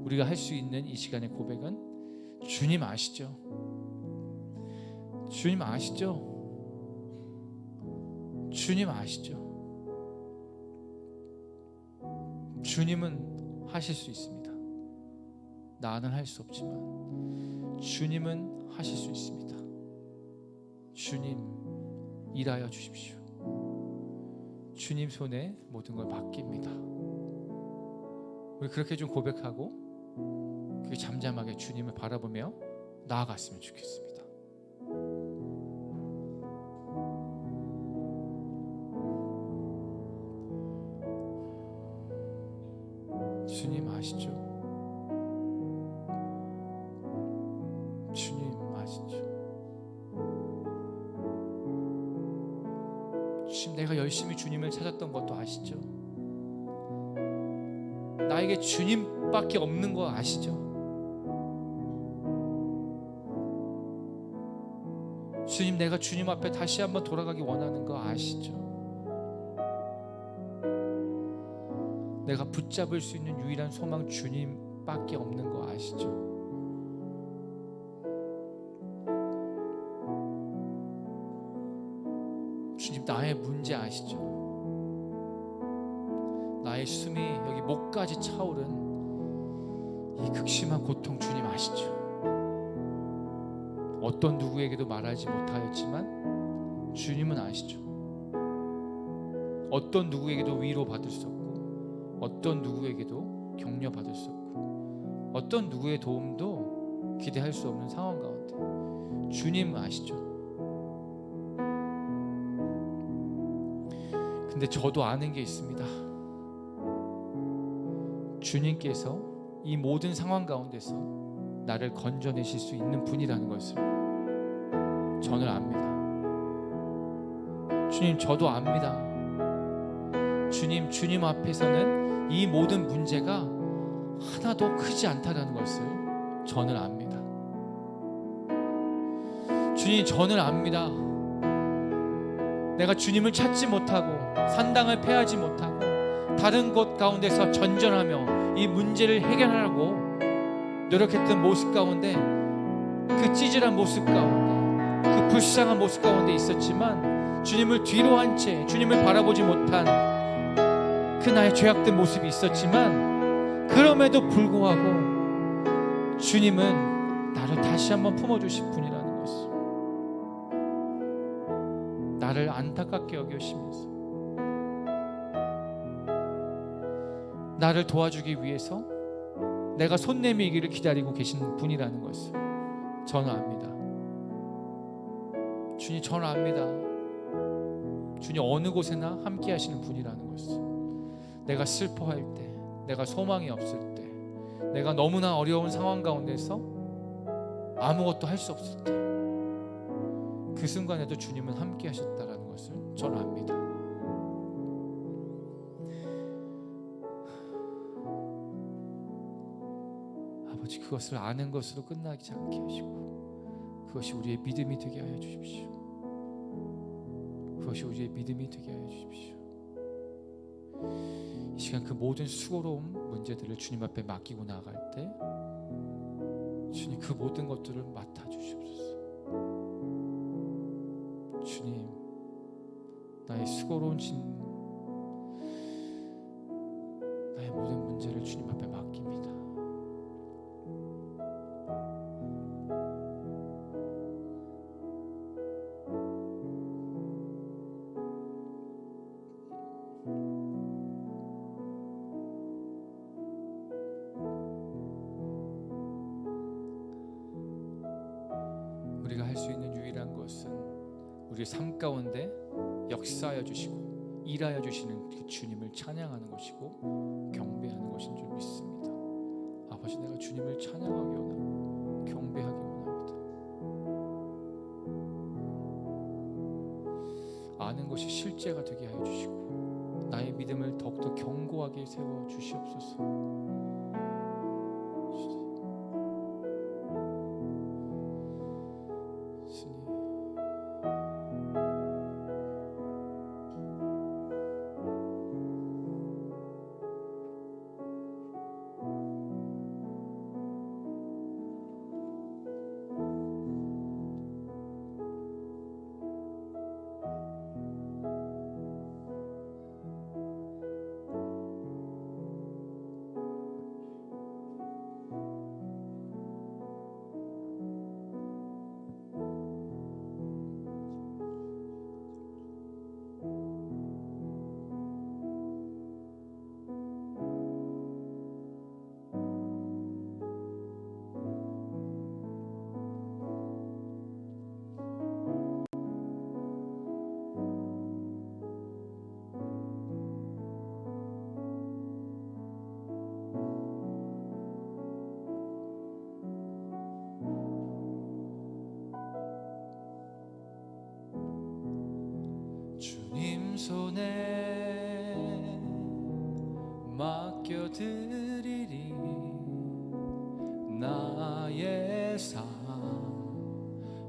우리가 할 수 있는 이 시간의 고백은 주님 아시죠? 주님 아시죠? 주님 아시죠? 주님은 하실 수 있습니다. 나는 할 수 없지만 주님은 하실 수 있습니다. 주님 일하여 주십시오. 주님 손에 모든 걸 맡깁니다. 우리 그렇게 좀 고백하고 그게 잠잠하게 주님을 바라보며 나아갔으면 좋겠습니다. 주님 아시죠? 주님 아시죠? 지금 내가 열심히 주님을 찾았던 것도 아시죠? 나에게 주님밖에 없는 거 아시죠? 주님, 내가 주님 앞에 다시 한번 돌아가기 원하는 거 아시죠? 내가 붙잡을 수 있는 유일한 소망 주님밖에 없는 거 아시죠? 주님, 나의 문제 아시죠? 나의 숨이 여기 목까지 차오른 이 극심한 고통 주님 아시죠? 어떤 누구에게도 말하지 못하였지만 주님은 아시죠? 어떤 누구에게도 위로받을 수 없고 어떤 누구에게도 격려받을 수 없고 어떤 누구의 도움도 기대할 수 없는 상황 가운데 주님 아시죠? 근데 저도 아는 게 있습니다. 주님께서 이 모든 상황 가운데서 나를 건져내실 수 있는 분이라는 것을 저는 압니다. 주님, 저도 압니다. 주님 앞에서는 이 모든 문제가 하나도 크지 않다는 것을 저는 압니다. 주님, 저는 압니다. 내가 주님을 찾지 못하고 산당을 패하지 못하고 다른 곳 가운데서 전전하며 이 문제를 해결하려고 노력했던 모습 가운데 그 찌질한 모습 가운데 그 불쌍한 모습 가운데 있었지만 주님을 뒤로 한 채 주님을 바라보지 못한 그 나의 죄악된 모습이 있었지만 그럼에도 불구하고 주님은 나를 다시 한번 품어주실 분이라는 것을 나를 안타깝게 여기시면서 나를 도와주기 위해서 내가 손 내밀기를 기다리고 계신 분이라는 것을 저는 압니다. 주님, 저는 압니다. 주님, 어느 곳에나 함께 하시는 분이라는 것을 내가 슬퍼할 때, 내가 소망이 없을 때, 내가 너무나 어려운 상황 가운데서 아무것도 할 수 없을 때 그 순간에도 주님은 함께 하셨다는 것을 저는 압니다. 아버지, 그것을 아는 것으로 끝나지 않게 하시고 그것이 우리의 믿음이 되게 하여 주십시오. 그것이 우리의 믿음이 되게 하여 주십시오. 이 시간 그 모든 수고로운 문제들을 주님 앞에 맡기고 나아갈 때 주님 그 모든 것들을 맡아주시옵소서. 주님, 나의 수고로운 나의 모든 문제를 주님 앞에 맡깁니다. 우리가 할 수 있는 유일한 것은 우리의 삶 가운데 역사하여 주시고 일하여 주시는 그 주님을 찬양하는 것이고 경배하는 것인 줄 믿습니다. 아버지, 내가 주님을 찬양하기 원하고 경배하기 원합니다. 아는 것이 실제가 되게 하여 주시고 나의 믿음을 더욱더 견고하게 세워 주시옵소서. 주님 손에 맡겨드리리 나의 삶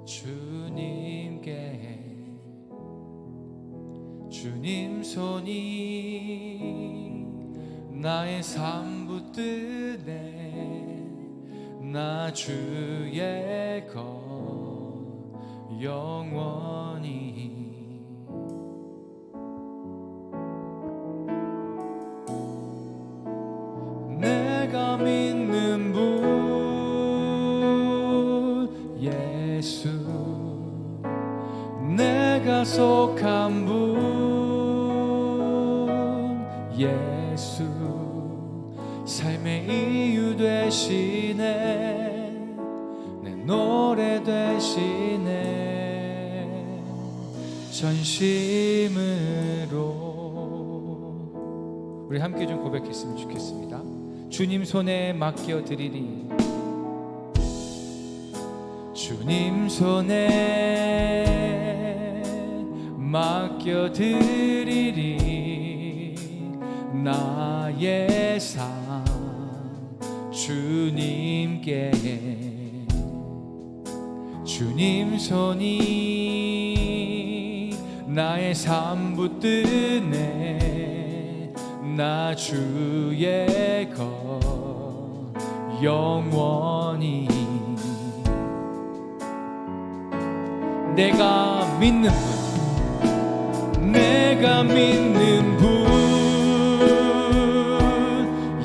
주님께. 주님 손이 나의 삶 붙드네 나 주의 것 영원히. 내가 믿는 분 예수, 내가 속한 분 예수, 삶의 이유 되시네 내 노래 되시네 전심으로. 우리 함께 좀 고백했으면 좋겠습니다. 주님 손에 맡겨드리리 주님 손에 맡겨드리리 나의 삶 주님께. 주님 손이 나의 삶 붙드네 나 주의 것 영원히. 내가 믿는 분, 내가 믿는 분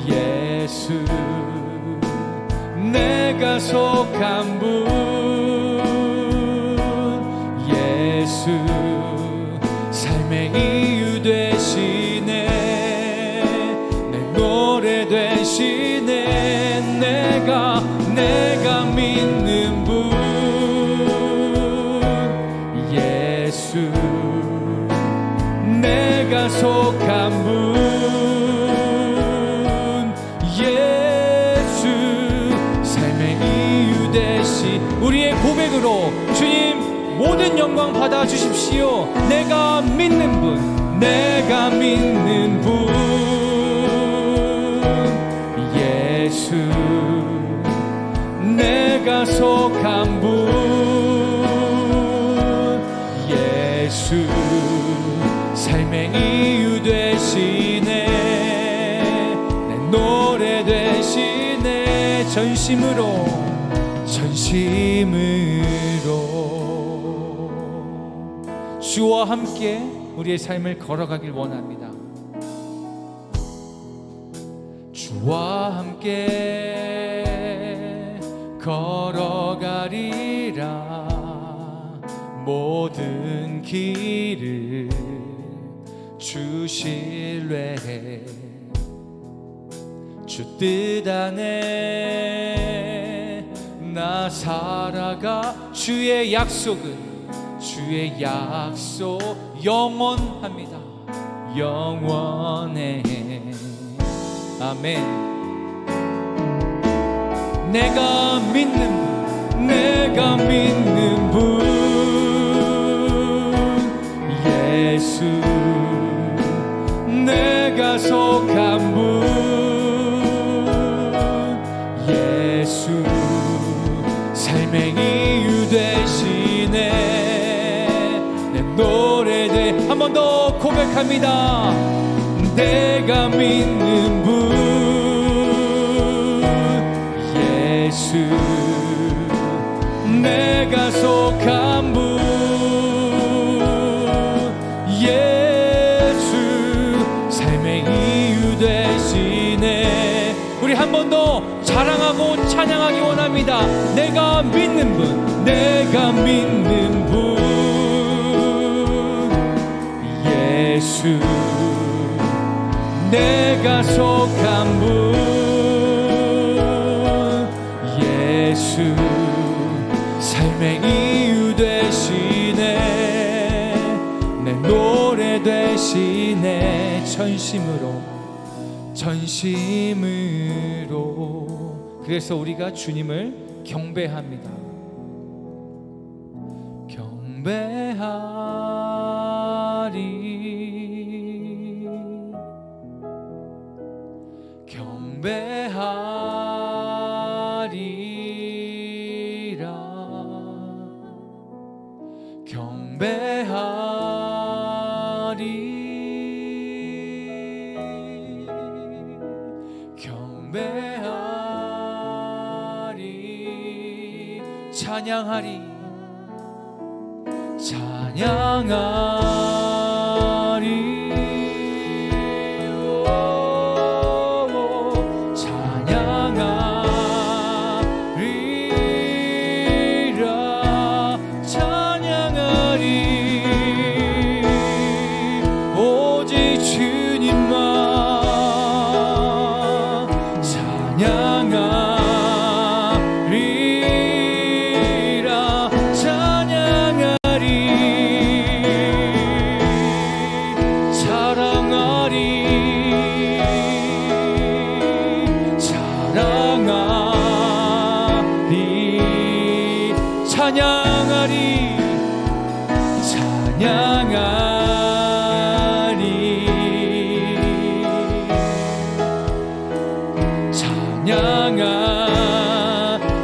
예수, 내가 속한 분 예수, 삶의 이유 되시네 내 노래 되시네. 내가 믿는 분 예수, 내가 속한 분 예수, 삶의 이유 되시. 우리의 고백으로 주님 모든 영광 받아 주십시오. 내가 믿는 분, 내가 믿는 분 예수, 내가 속한 분 예수, 삶의 이유 되시네 전심으로 주와 함께 우리의 삶을 걸어가길 원합니다. 주와 함께 걸어가리라. 모든 길을 주 신뢰해. 주 뜻 안에 나 살아가. 주의 약속은 주의 약속 영원합니다. 영원해. 아멘. 내가 믿는 분 예수. 내가 속한 분 예수. 삶의 이유 되시네. 내 노래들 한 번 더 고백합니다. 내가 믿는 분 예수. 내가 속한 분 예수. 삶의 이유 되시네. 우리 한 번 더 자랑하고 찬양하기 원합니다. 내가 믿는 분, 내가 믿는 분 예수. 내가 속한 분 예수. 삶의 이유 되시네. 내 노래 되시네. 전심으로. 그래서 우리가 주님을 경배합니다. 경배하리. 찬양하리.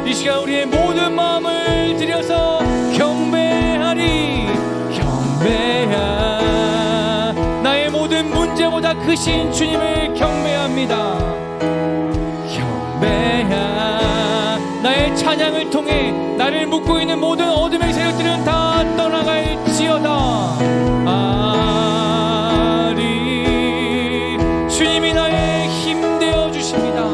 이 시간 우리의 모든 마음을 들여서 경배하리. 나의 모든 문제보다 크신 주님을 경배합니다. 나의 찬양을 통해 나를 묶고 있는 모든 어둠의 세력들은 다 떠나갈지어다. 주님이 나의 힘 되어 주십니다.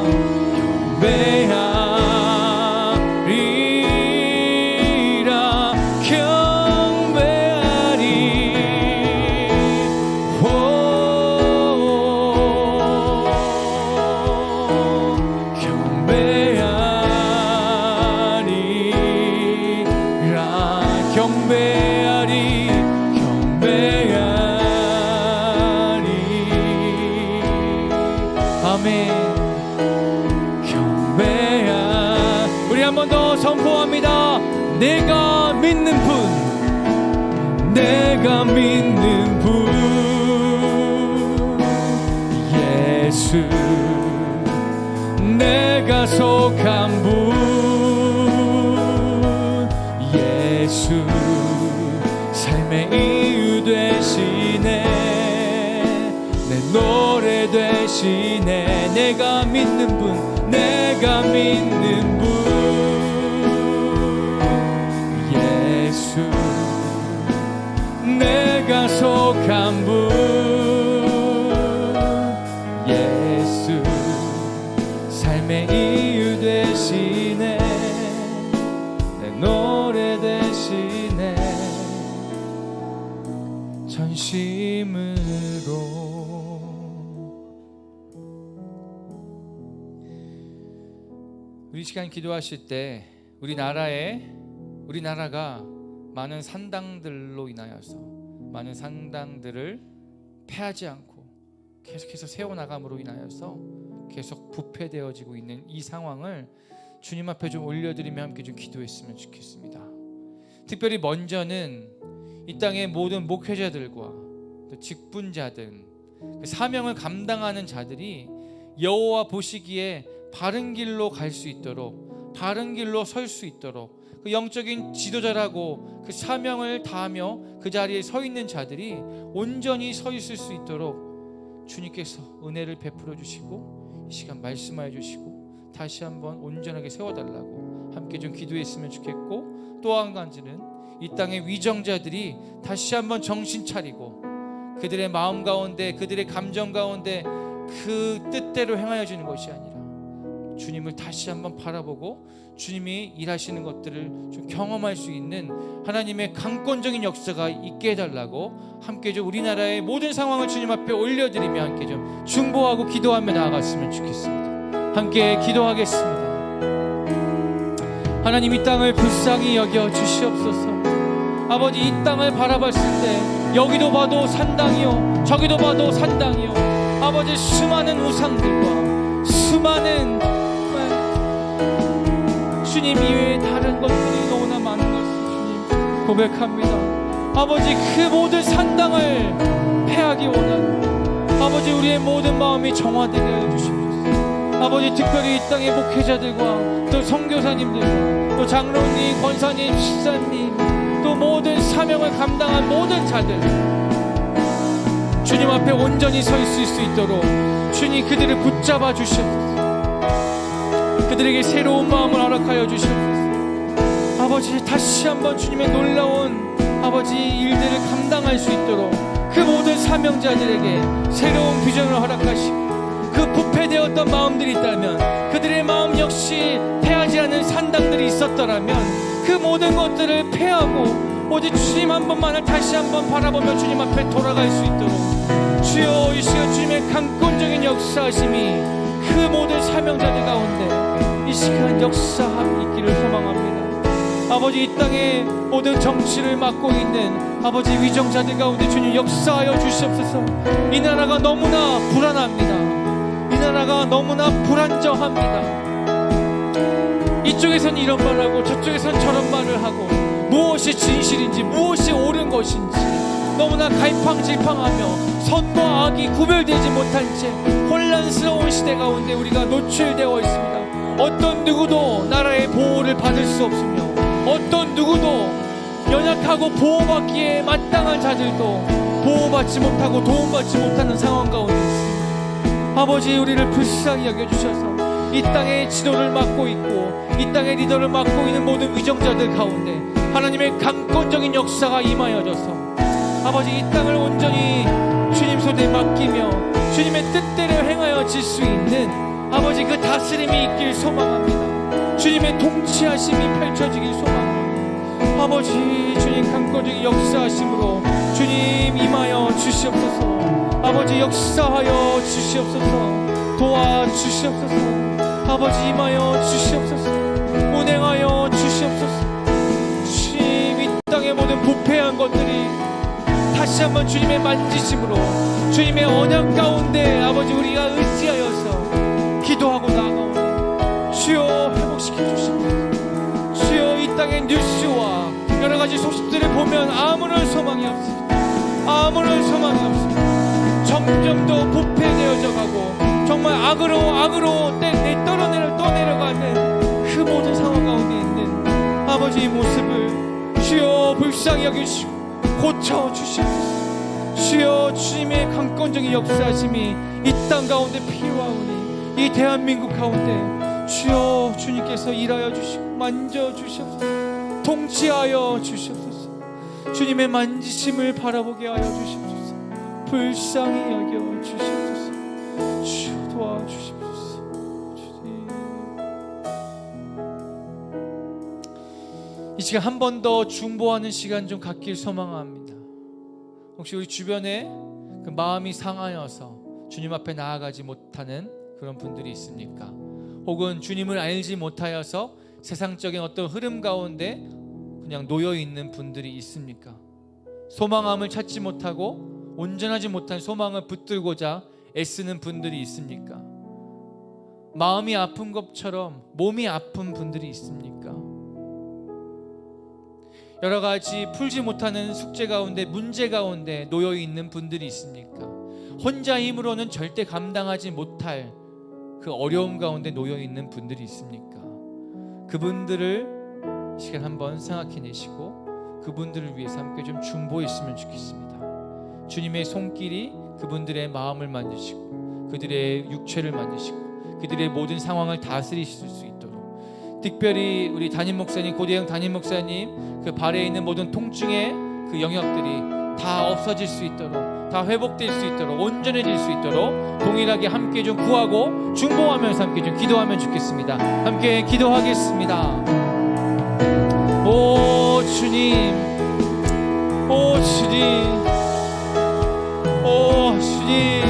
우리 한 번 더 선포합니다. 내가 믿는 분, 내가 믿는 분 예수. 내가 속한 분 예수. 삶의 이유 되시네. 내 노래 되시네. 내가 믿는 분, 내가 믿는 분 우리 시간 기도하실 때 우리나라가 많은 산당들로 인하여서 많은 산당들을 폐하지 않고 계속해서 세워나감으로 인하여서 계속 부패되어지고 있는 이 상황을 주님 앞에 좀 올려드리며 함께 좀 기도했으면 좋겠습니다. 특별히 먼저는 이 땅의 모든 목회자들과 또 직분자들, 그 사명을 감당하는 자들이 여호와 보시기에 바른 길로 갈 수 있도록, 바른 길로 설 수 있도록, 그 영적인 지도자라고 그 사명을 다하며 그 자리에 서 있는 자들이 온전히 서 있을 수 있도록 주님께서 은혜를 베풀어 주시고 이 시간 말씀하여 주시고 다시 한번 온전하게 세워달라고 함께 좀 기도했으면 좋겠고, 또 한 가지는 이 땅의 위정자들이 다시 한번 정신 차리고 그들의 마음 가운데, 그들의 감정 가운데 그 뜻대로 행하여 주는 것이 아니라 주님을 다시 한번 바라보고 주님이 일하시는 것들을 좀 경험할 수 있는 하나님의 강권적인 역사가 있게 해달라고 함께 좀 우리나라의 모든 상황을 주님 앞에 올려드리며 함께 좀 중보하고 기도하며 나아갔으면 좋겠습니다. 함께 기도하겠습니다. 하나님, 이 땅을 불쌍히 여겨 주시옵소서. 아버지, 이 땅을 바라봤을 때 여기도 봐도 산당이요 저기도 봐도 산당이요, 아버지 수많은 우상들과 수많은 주님 이외에 다른 것들이 너무나 많은 것을 주님 고백합니다. 아버지, 그 모든 산당을 패하기 원하는 아버지 우리의 모든 마음이 정화되게 해주십시오. 아버지, 특별히 이 땅의 목회자들과 또 선교사님들과 또 장로님, 권사님, 집사님, 또 모든 사명을 감당한 모든 자들 주님 앞에 온전히 서 있을 수 있도록 주님 그들을 붙잡아 주시옵소서. 그들에게 새로운 마음을 허락하여 주시옵소서. 아버지, 다시 한번 주님의 놀라운 아버지 일들을 감당할 수 있도록 그 모든 사명자들에게 새로운 비전을 허락하시고, 그 부패되었던 마음들이 있다면 그들의 마음 역시 패하지 않은 산당들이 있었더라면 그 모든 것들을 패하고 오직 주님 한 번만을 다시 한번 바라보며 주님 앞에 돌아갈 수 있도록 주여, 이 시간 주님의 강권적인 역사하심이 그 모든 사명자들 가운데 이 시간 역사있기를 소망합니다. 아버지, 이 땅의 모든 정치를 맡고 있는 아버지 위정자들 가운데 주님 역사하여 주시옵소서. 이 나라가 너무나 불안합니다. 이 나라가 너무나 불안정합니다. 이쪽에선 이런 말을 하고 저쪽에선 저런 말을 하고 무엇이 진실인지 무엇이 옳은 것인지 너무나 갈팡질팡하며 선과 악이 구별되지 못한 채 혼란스러운 시대 가운데 우리가 노출되어 있습니다. 어떤 누구도 나라의 보호를 받을 수 없으며 어떤 누구도 연약하고 보호받기에 마땅한 자들도 보호받지 못하고 도움받지 못하는 상황 가운데 있습니다. 아버지, 우리를 불쌍히 여겨주셔서 이 땅의 지도를 맡고 있고 이 땅의 리더를 맡고 있는 모든 위정자들 가운데 하나님의 강권적인 역사가 임하여져서 아버지, 이 땅을 온전히 주님 손에 맡기며 주님의 뜻대로 행하여 질 수 있는 아버지 그 다스림이 있길 소망합니다. 주님의 통치하심이 펼쳐지길 소망합니다. 아버지, 주님 강권적인 역사하심으로 주님 임하여 주시옵소서. 아버지, 역사하여 주시옵소서. 도와주시옵소서. 아버지, 임하여 주시옵소서. 운행하여 주시옵소서. 주님, 이 땅의 모든 부패한 것들이 다시 한번 주님의 만지심으로 주님의 언약 가운데 아버지 우리가 의지하여서 기도하고 나아가오니 주여 회복시켜 주시옵소서. 주여, 이 땅의 뉴스와 여러가지 소식들을 보면 아무런 소망이 없습니다. 아무런 소망이 없습니다. 점점 더 부패되어져 가고 정말 악으로 떠내려가는 그 모든 상황 가운데 있는 아버지의 모습을 주여 불쌍히 여기시고 고쳐주시옵소서. 주여, 주님의 강권적인 역사하심이 이 땅 가운데 필요하오니 이 대한민국 가운데 주여 주님께서 일하여 주시고 만져주시옵소서. 통치하여 주시옵소서. 주님의 만지심을 바라보게 하여 주시옵소서. 불쌍히 여겨 주시옵소서. 주여 도와주시옵소서. 주님, 이 시간 한 번 더 중보하는 시간 좀 갖길 소망합니다. 혹시 우리 주변에 그 마음이 상하여서 주님 앞에 나아가지 못하는 그런 분들이 있습니까? 혹은 주님을 알지 못하여서 세상적인 어떤 흐름 가운데 그냥 놓여 있는 분들이 있습니까? 소망함을 찾지 못하고 온전하지 못한 소망을 붙들고자 애쓰는 분들이 있습니까? 마음이 아픈 것처럼 몸이 아픈 분들이 있습니까? 여러 가지 풀지 못하는 숙제 가운데, 문제 가운데 놓여 있는 분들이 있습니까? 혼자 힘으로는 절대 감당하지 못할 그 어려움 가운데 놓여 있는 분들이 있습니까? 그분들을 시간 한번 생각해 내시고 그분들을 위해서 함께 좀 중보했으면 좋겠습니다. 주님의 손길이 그분들의 마음을 만드시고 그들의 육체를 만드시고 그들의 모든 상황을 다스리실 수 있도록, 특별히 우리 담임 목사님, 고대영 담임 목사님 그 발에 있는 모든 통증의 그 영역들이 다 없어질 수 있도록, 다 회복될 수 있도록, 온전해질 수 있도록 동일하게 함께 좀 구하고 중보하면서 함께 좀 기도하면 좋겠습니다. 함께 기도하겠습니다. 오 주님, 오 주님, 오 주님,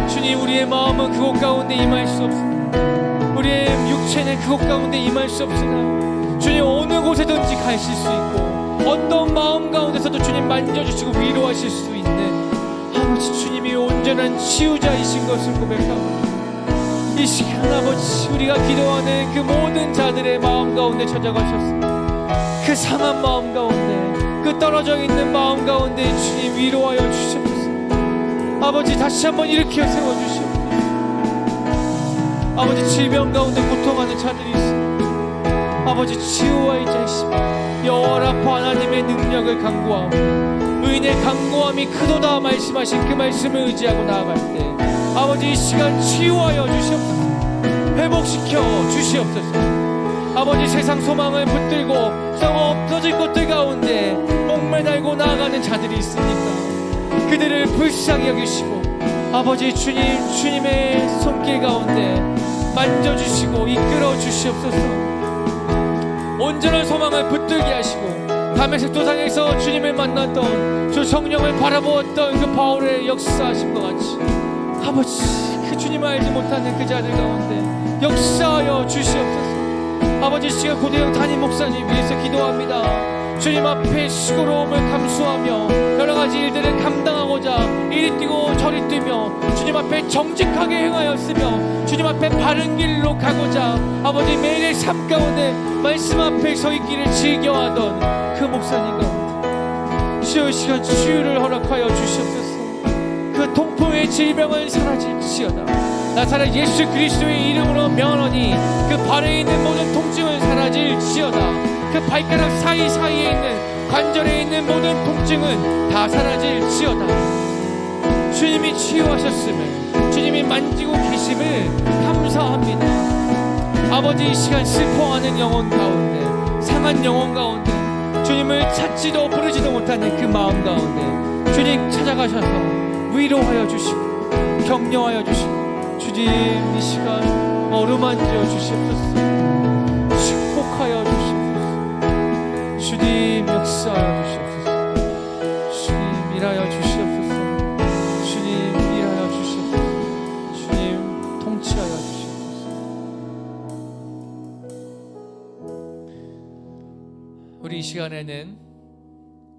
주님, 우리의 마음은 그곳 가운데 임할 수 없으나, 우리의 육체는 그곳 가운데 임할 수 없으나, 주님 어느 곳에든지 가실 수 있고 어떤 마음 가운데서도 주님 만져주시고 위로하실 수 있는 아버지 주님이 온전한 치유자이신 것을 고백하고, 이 시간 아버지 우리가 기도하는 그 모든 자들의 마음 가운데 찾아가셨습니다. 그 상한 마음 가운데, 그 떨어져 있는 마음 가운데 주님 위로하여 주시옵소서. 아버지 다시 한번 일으켜 세워주시옵소서. 아버지 질병 가운데 고통하는 자들이 있습니다. 아버지 치유와의 자이시며 여호와라파 하나님의 능력을 간구하고 의인의 간구함이 크도다 말씀하신 그 말씀을 의지하고 나아갈 때 아버지 이 시간 치유하여 주시옵소서. 회복시켜 주시옵소서. 아버지 세상 소망을 붙들고 썩어 없어질 것들 가운데 목매달고 나아가는 자들이 있습니까? 그들을 불쌍히 여기시고 아버지 주님의 손길 가운데 만져주시고 이끌어 주시옵소서. 온전한 소망을 붙들게 하시고 다메섹 도상에서 주님을 만났던 주 성령을 바라보았던 그 바울의 역사하심과 같이 아버지 그 주님을 알지 못하는 그 자들 가운데 역사하여 주시옵소서. 아버지 시간 고대영 담임 목사님 위해서 기도합니다. 주님 앞에 수고로움을 감수하며 여러가지 일들을 감당하고자 이리 뛰고 저리 뛰며 주님 앞에 정직하게 행하였으며 주님 앞에 바른 길로 가고자 아버지 매일의 삶 가운데 말씀 앞에 서 있기를 즐겨하던 그 목사님 가운데 주여 시간 치유를 허락하여 주시옵소서. 그 통풍의 질병은 사라질지어다. 나사렛 예수 그리스도의 이름으로 명하노니 그 발에 있는 모든 통증은 사라질지어다. 그 발가락 사이사이에 있는 관절에 있는 모든 통증은 다 사라질지어다. 주님이 치유하셨음을, 주님이 만지고 계심을 감사합니다. 아버지 이 시간 슬퍼하는 영혼 가운데, 상한 영혼 가운데, 주님을 찾지도 부르지도 못하는 그 마음 가운데 주님 찾아가셔서 위로하여 주시고 격려하여 주시고 주님 이 시간 어루만져 주시옵소서. 축복하여 주시옵소서. 주님 역사하여 주시옵소서. 주님 일하여 주시옵소서. 주님 일하여 주시옵소서. 주님 통치하여 주시옵소서. 우리 이 시간에는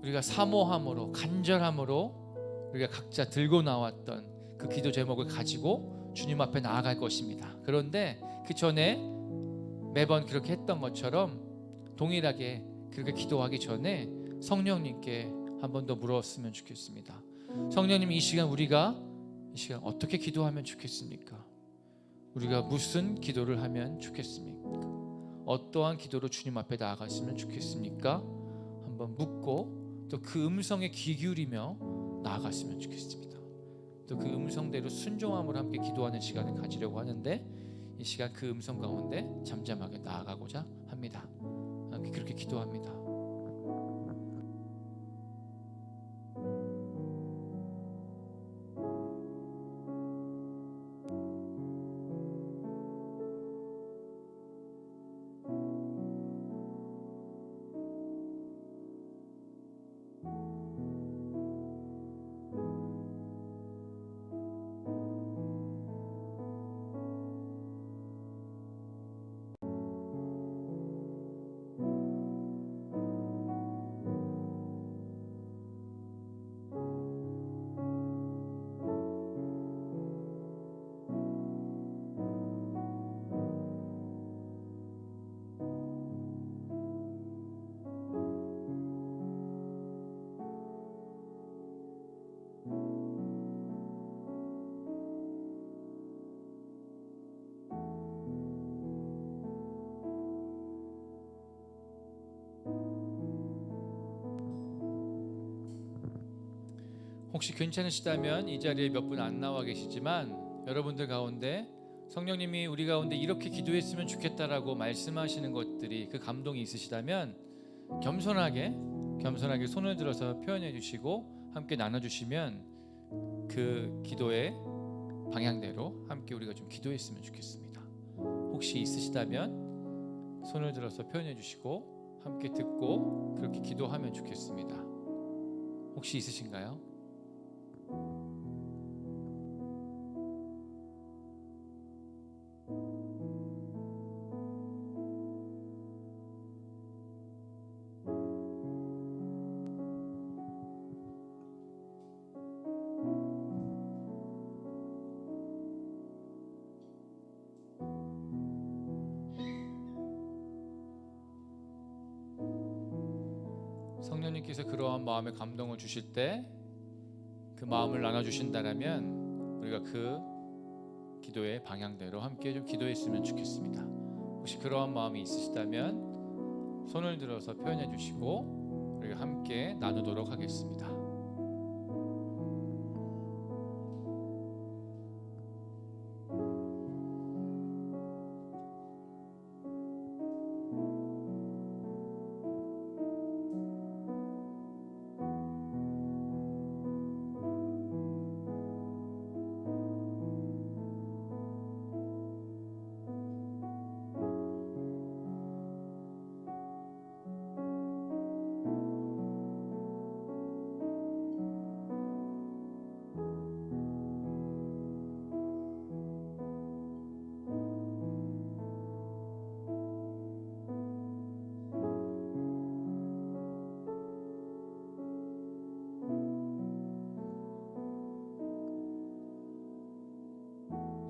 우리가 사모함으로 간절함으로 우리가 각자 들고 나왔던 그 기도 제목을 가지고 주님 앞에 나아갈 것입니다. 그런데 그 전에 매번 그렇게 했던 것처럼 동일하게 그렇게 기도하기 전에 성령님께 한 번 더 물었으면 좋겠습니다. 성령님 이 시간 우리가 이 시간 어떻게 기도하면 좋겠습니까? 우리가 무슨 기도를 하면 좋겠습니까? 어떠한 기도로 주님 앞에 나아갔으면 좋겠습니까? 한번 묻고 또 그 음성에 귀 기울이며 나아갔으면 좋겠습니다. 또 그 음성대로 순종함으로 함께 기도하는 시간을 가지려고 하는데 이 시간 그 음성 가운데 잠잠하게 나아가고자 합니다. 함께 그렇게 기도합니다. 혹시 괜찮으시다면 이 자리에 몇 분 안 나와 계시지만 여러분들 가운데 성령님이 우리 가운데 이렇게 기도했으면 좋겠다라고 말씀하시는 것들이 그 감동이 있으시다면 겸손하게 손을 들어서 표현해 주시고 함께 나눠 주시면 그 기도의 방향대로 함께 우리가 좀 기도했으면 좋겠습니다. 혹시 있으시다면 손을 들어서 표현해 주시고 함께 듣고 그렇게 기도하면 좋겠습니다. 혹시 있으신가요? 성령님께서 그러한 마음에 감동을 주실 때 그 마음을 나눠주신다라면 우리가 그 기도의 방향대로 함께 좀 기도했으면 좋겠습니다. 혹시 그러한 마음이 있으시다면 손을 들어서 표현해 주시고 우리가 함께 나누도록 하겠습니다.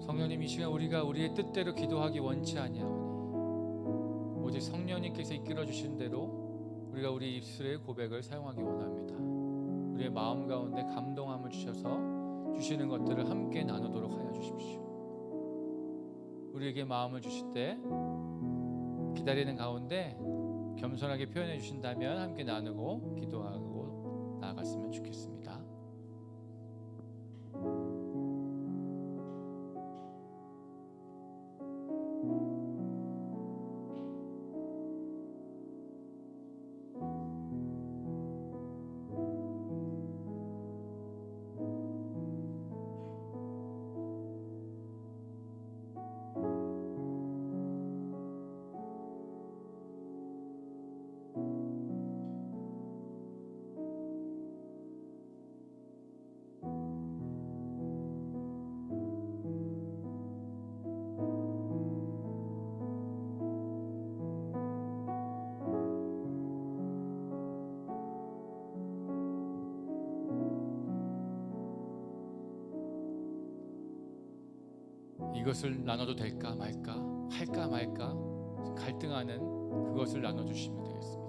성령님, 이 시간 우리가 우리의 뜻대로 기도하기 원치 아니하오니 오직 성령님께서 이끌어 주신 대로 우리가 우리 입술의 고백을 사용하기 원합니다. 우리의 마음 가운데 감동함을 주셔서 주시는 것들을 함께 나누도록 하여 주십시오. 우리에게 마음을 주실 때 기다리는 가운데 겸손하게 표현해 주신다면 함께 나누고 기도하고 나아갔으면 좋겠습니다. 이것을 나눠도 될까 말까, 할까 말까 갈등하는 그것을 나눠주시면 되겠습니다.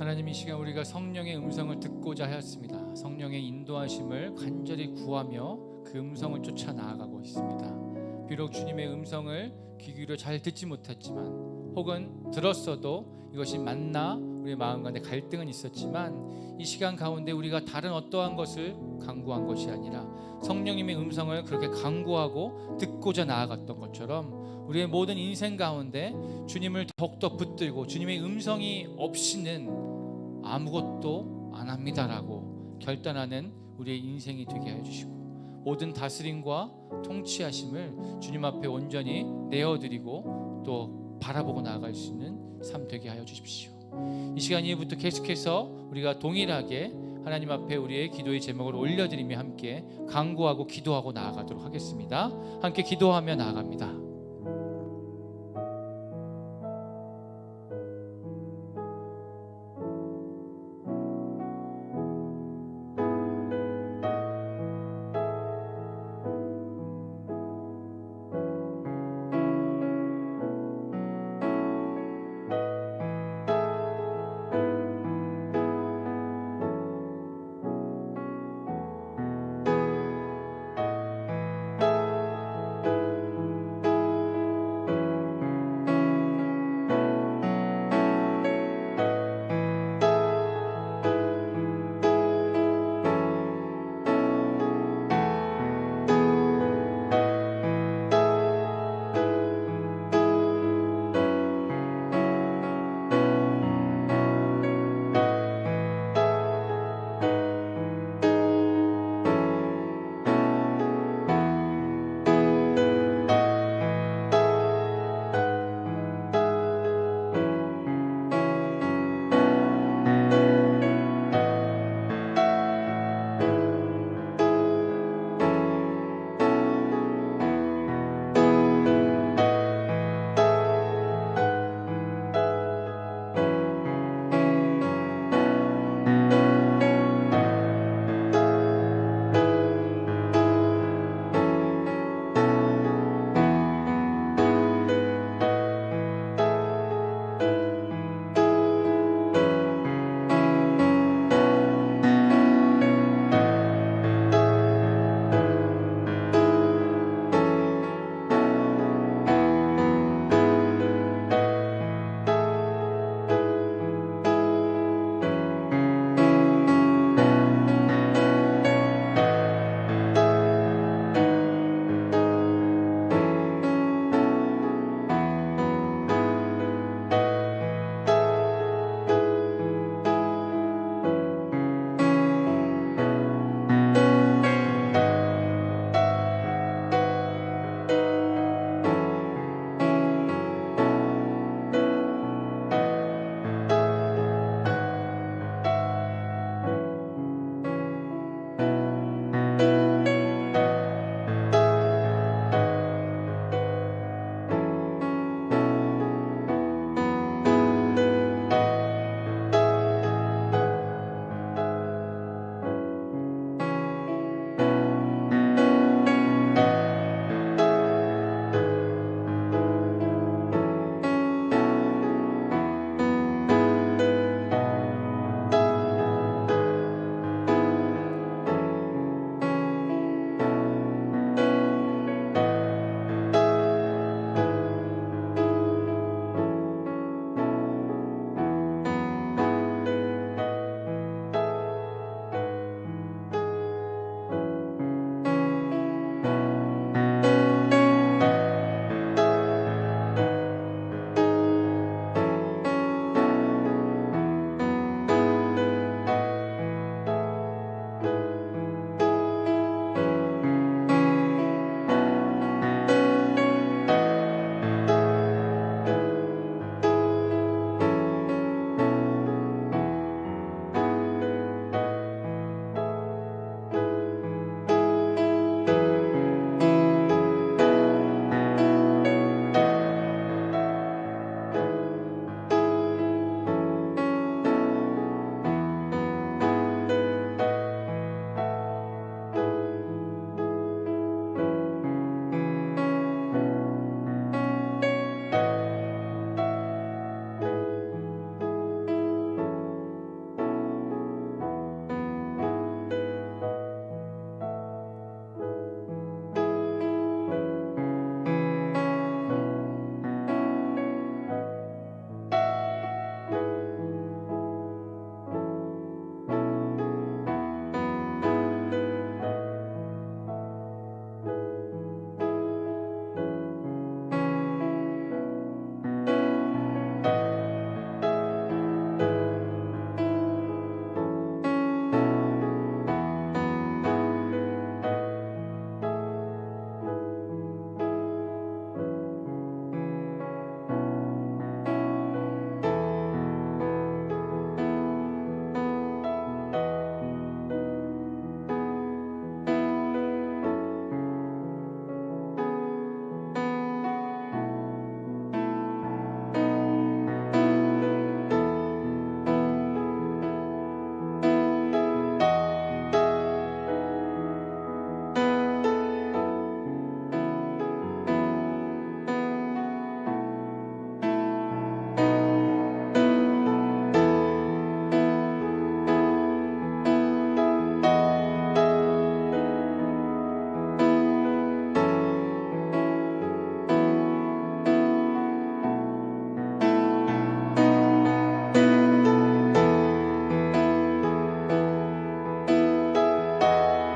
하나님, 이 시간 우리가 성령의 음성을 듣고자 하였습니다. 성령의 인도하심을 간절히 구하며 그 음성을 쫓아 나아가고 있습니다. 비록 주님의 음성을 귀 기울여 잘 듣지 못했지만, 혹은 들었어도 이것이 맞나 우리의 마음 가운데 갈등은 있었지만, 이 시간 가운데 우리가 다른 어떠한 것을 간구한 것이 아니라 성령님의 음성을 그렇게 간구하고 듣고자 나아갔던 것처럼, 우리의 모든 인생 가운데 주님을 더욱더 붙들고 주님의 음성이 없이는 아무것도 안 합니다라고 결단하는 우리의 인생이 되게 해 주시고, 모든 다스림과 통치하심을 주님 앞에 온전히 내어드리고 또 바라보고 나아갈 수 있는 삶 되게 하여 주십시오. 이 시간 이후부터 계속해서 우리가 동일하게 하나님 앞에 우리의 기도의 제목을 올려드리며 함께 간구하고 기도하고 나아가도록 하겠습니다. 함께 기도하며 나아갑니다.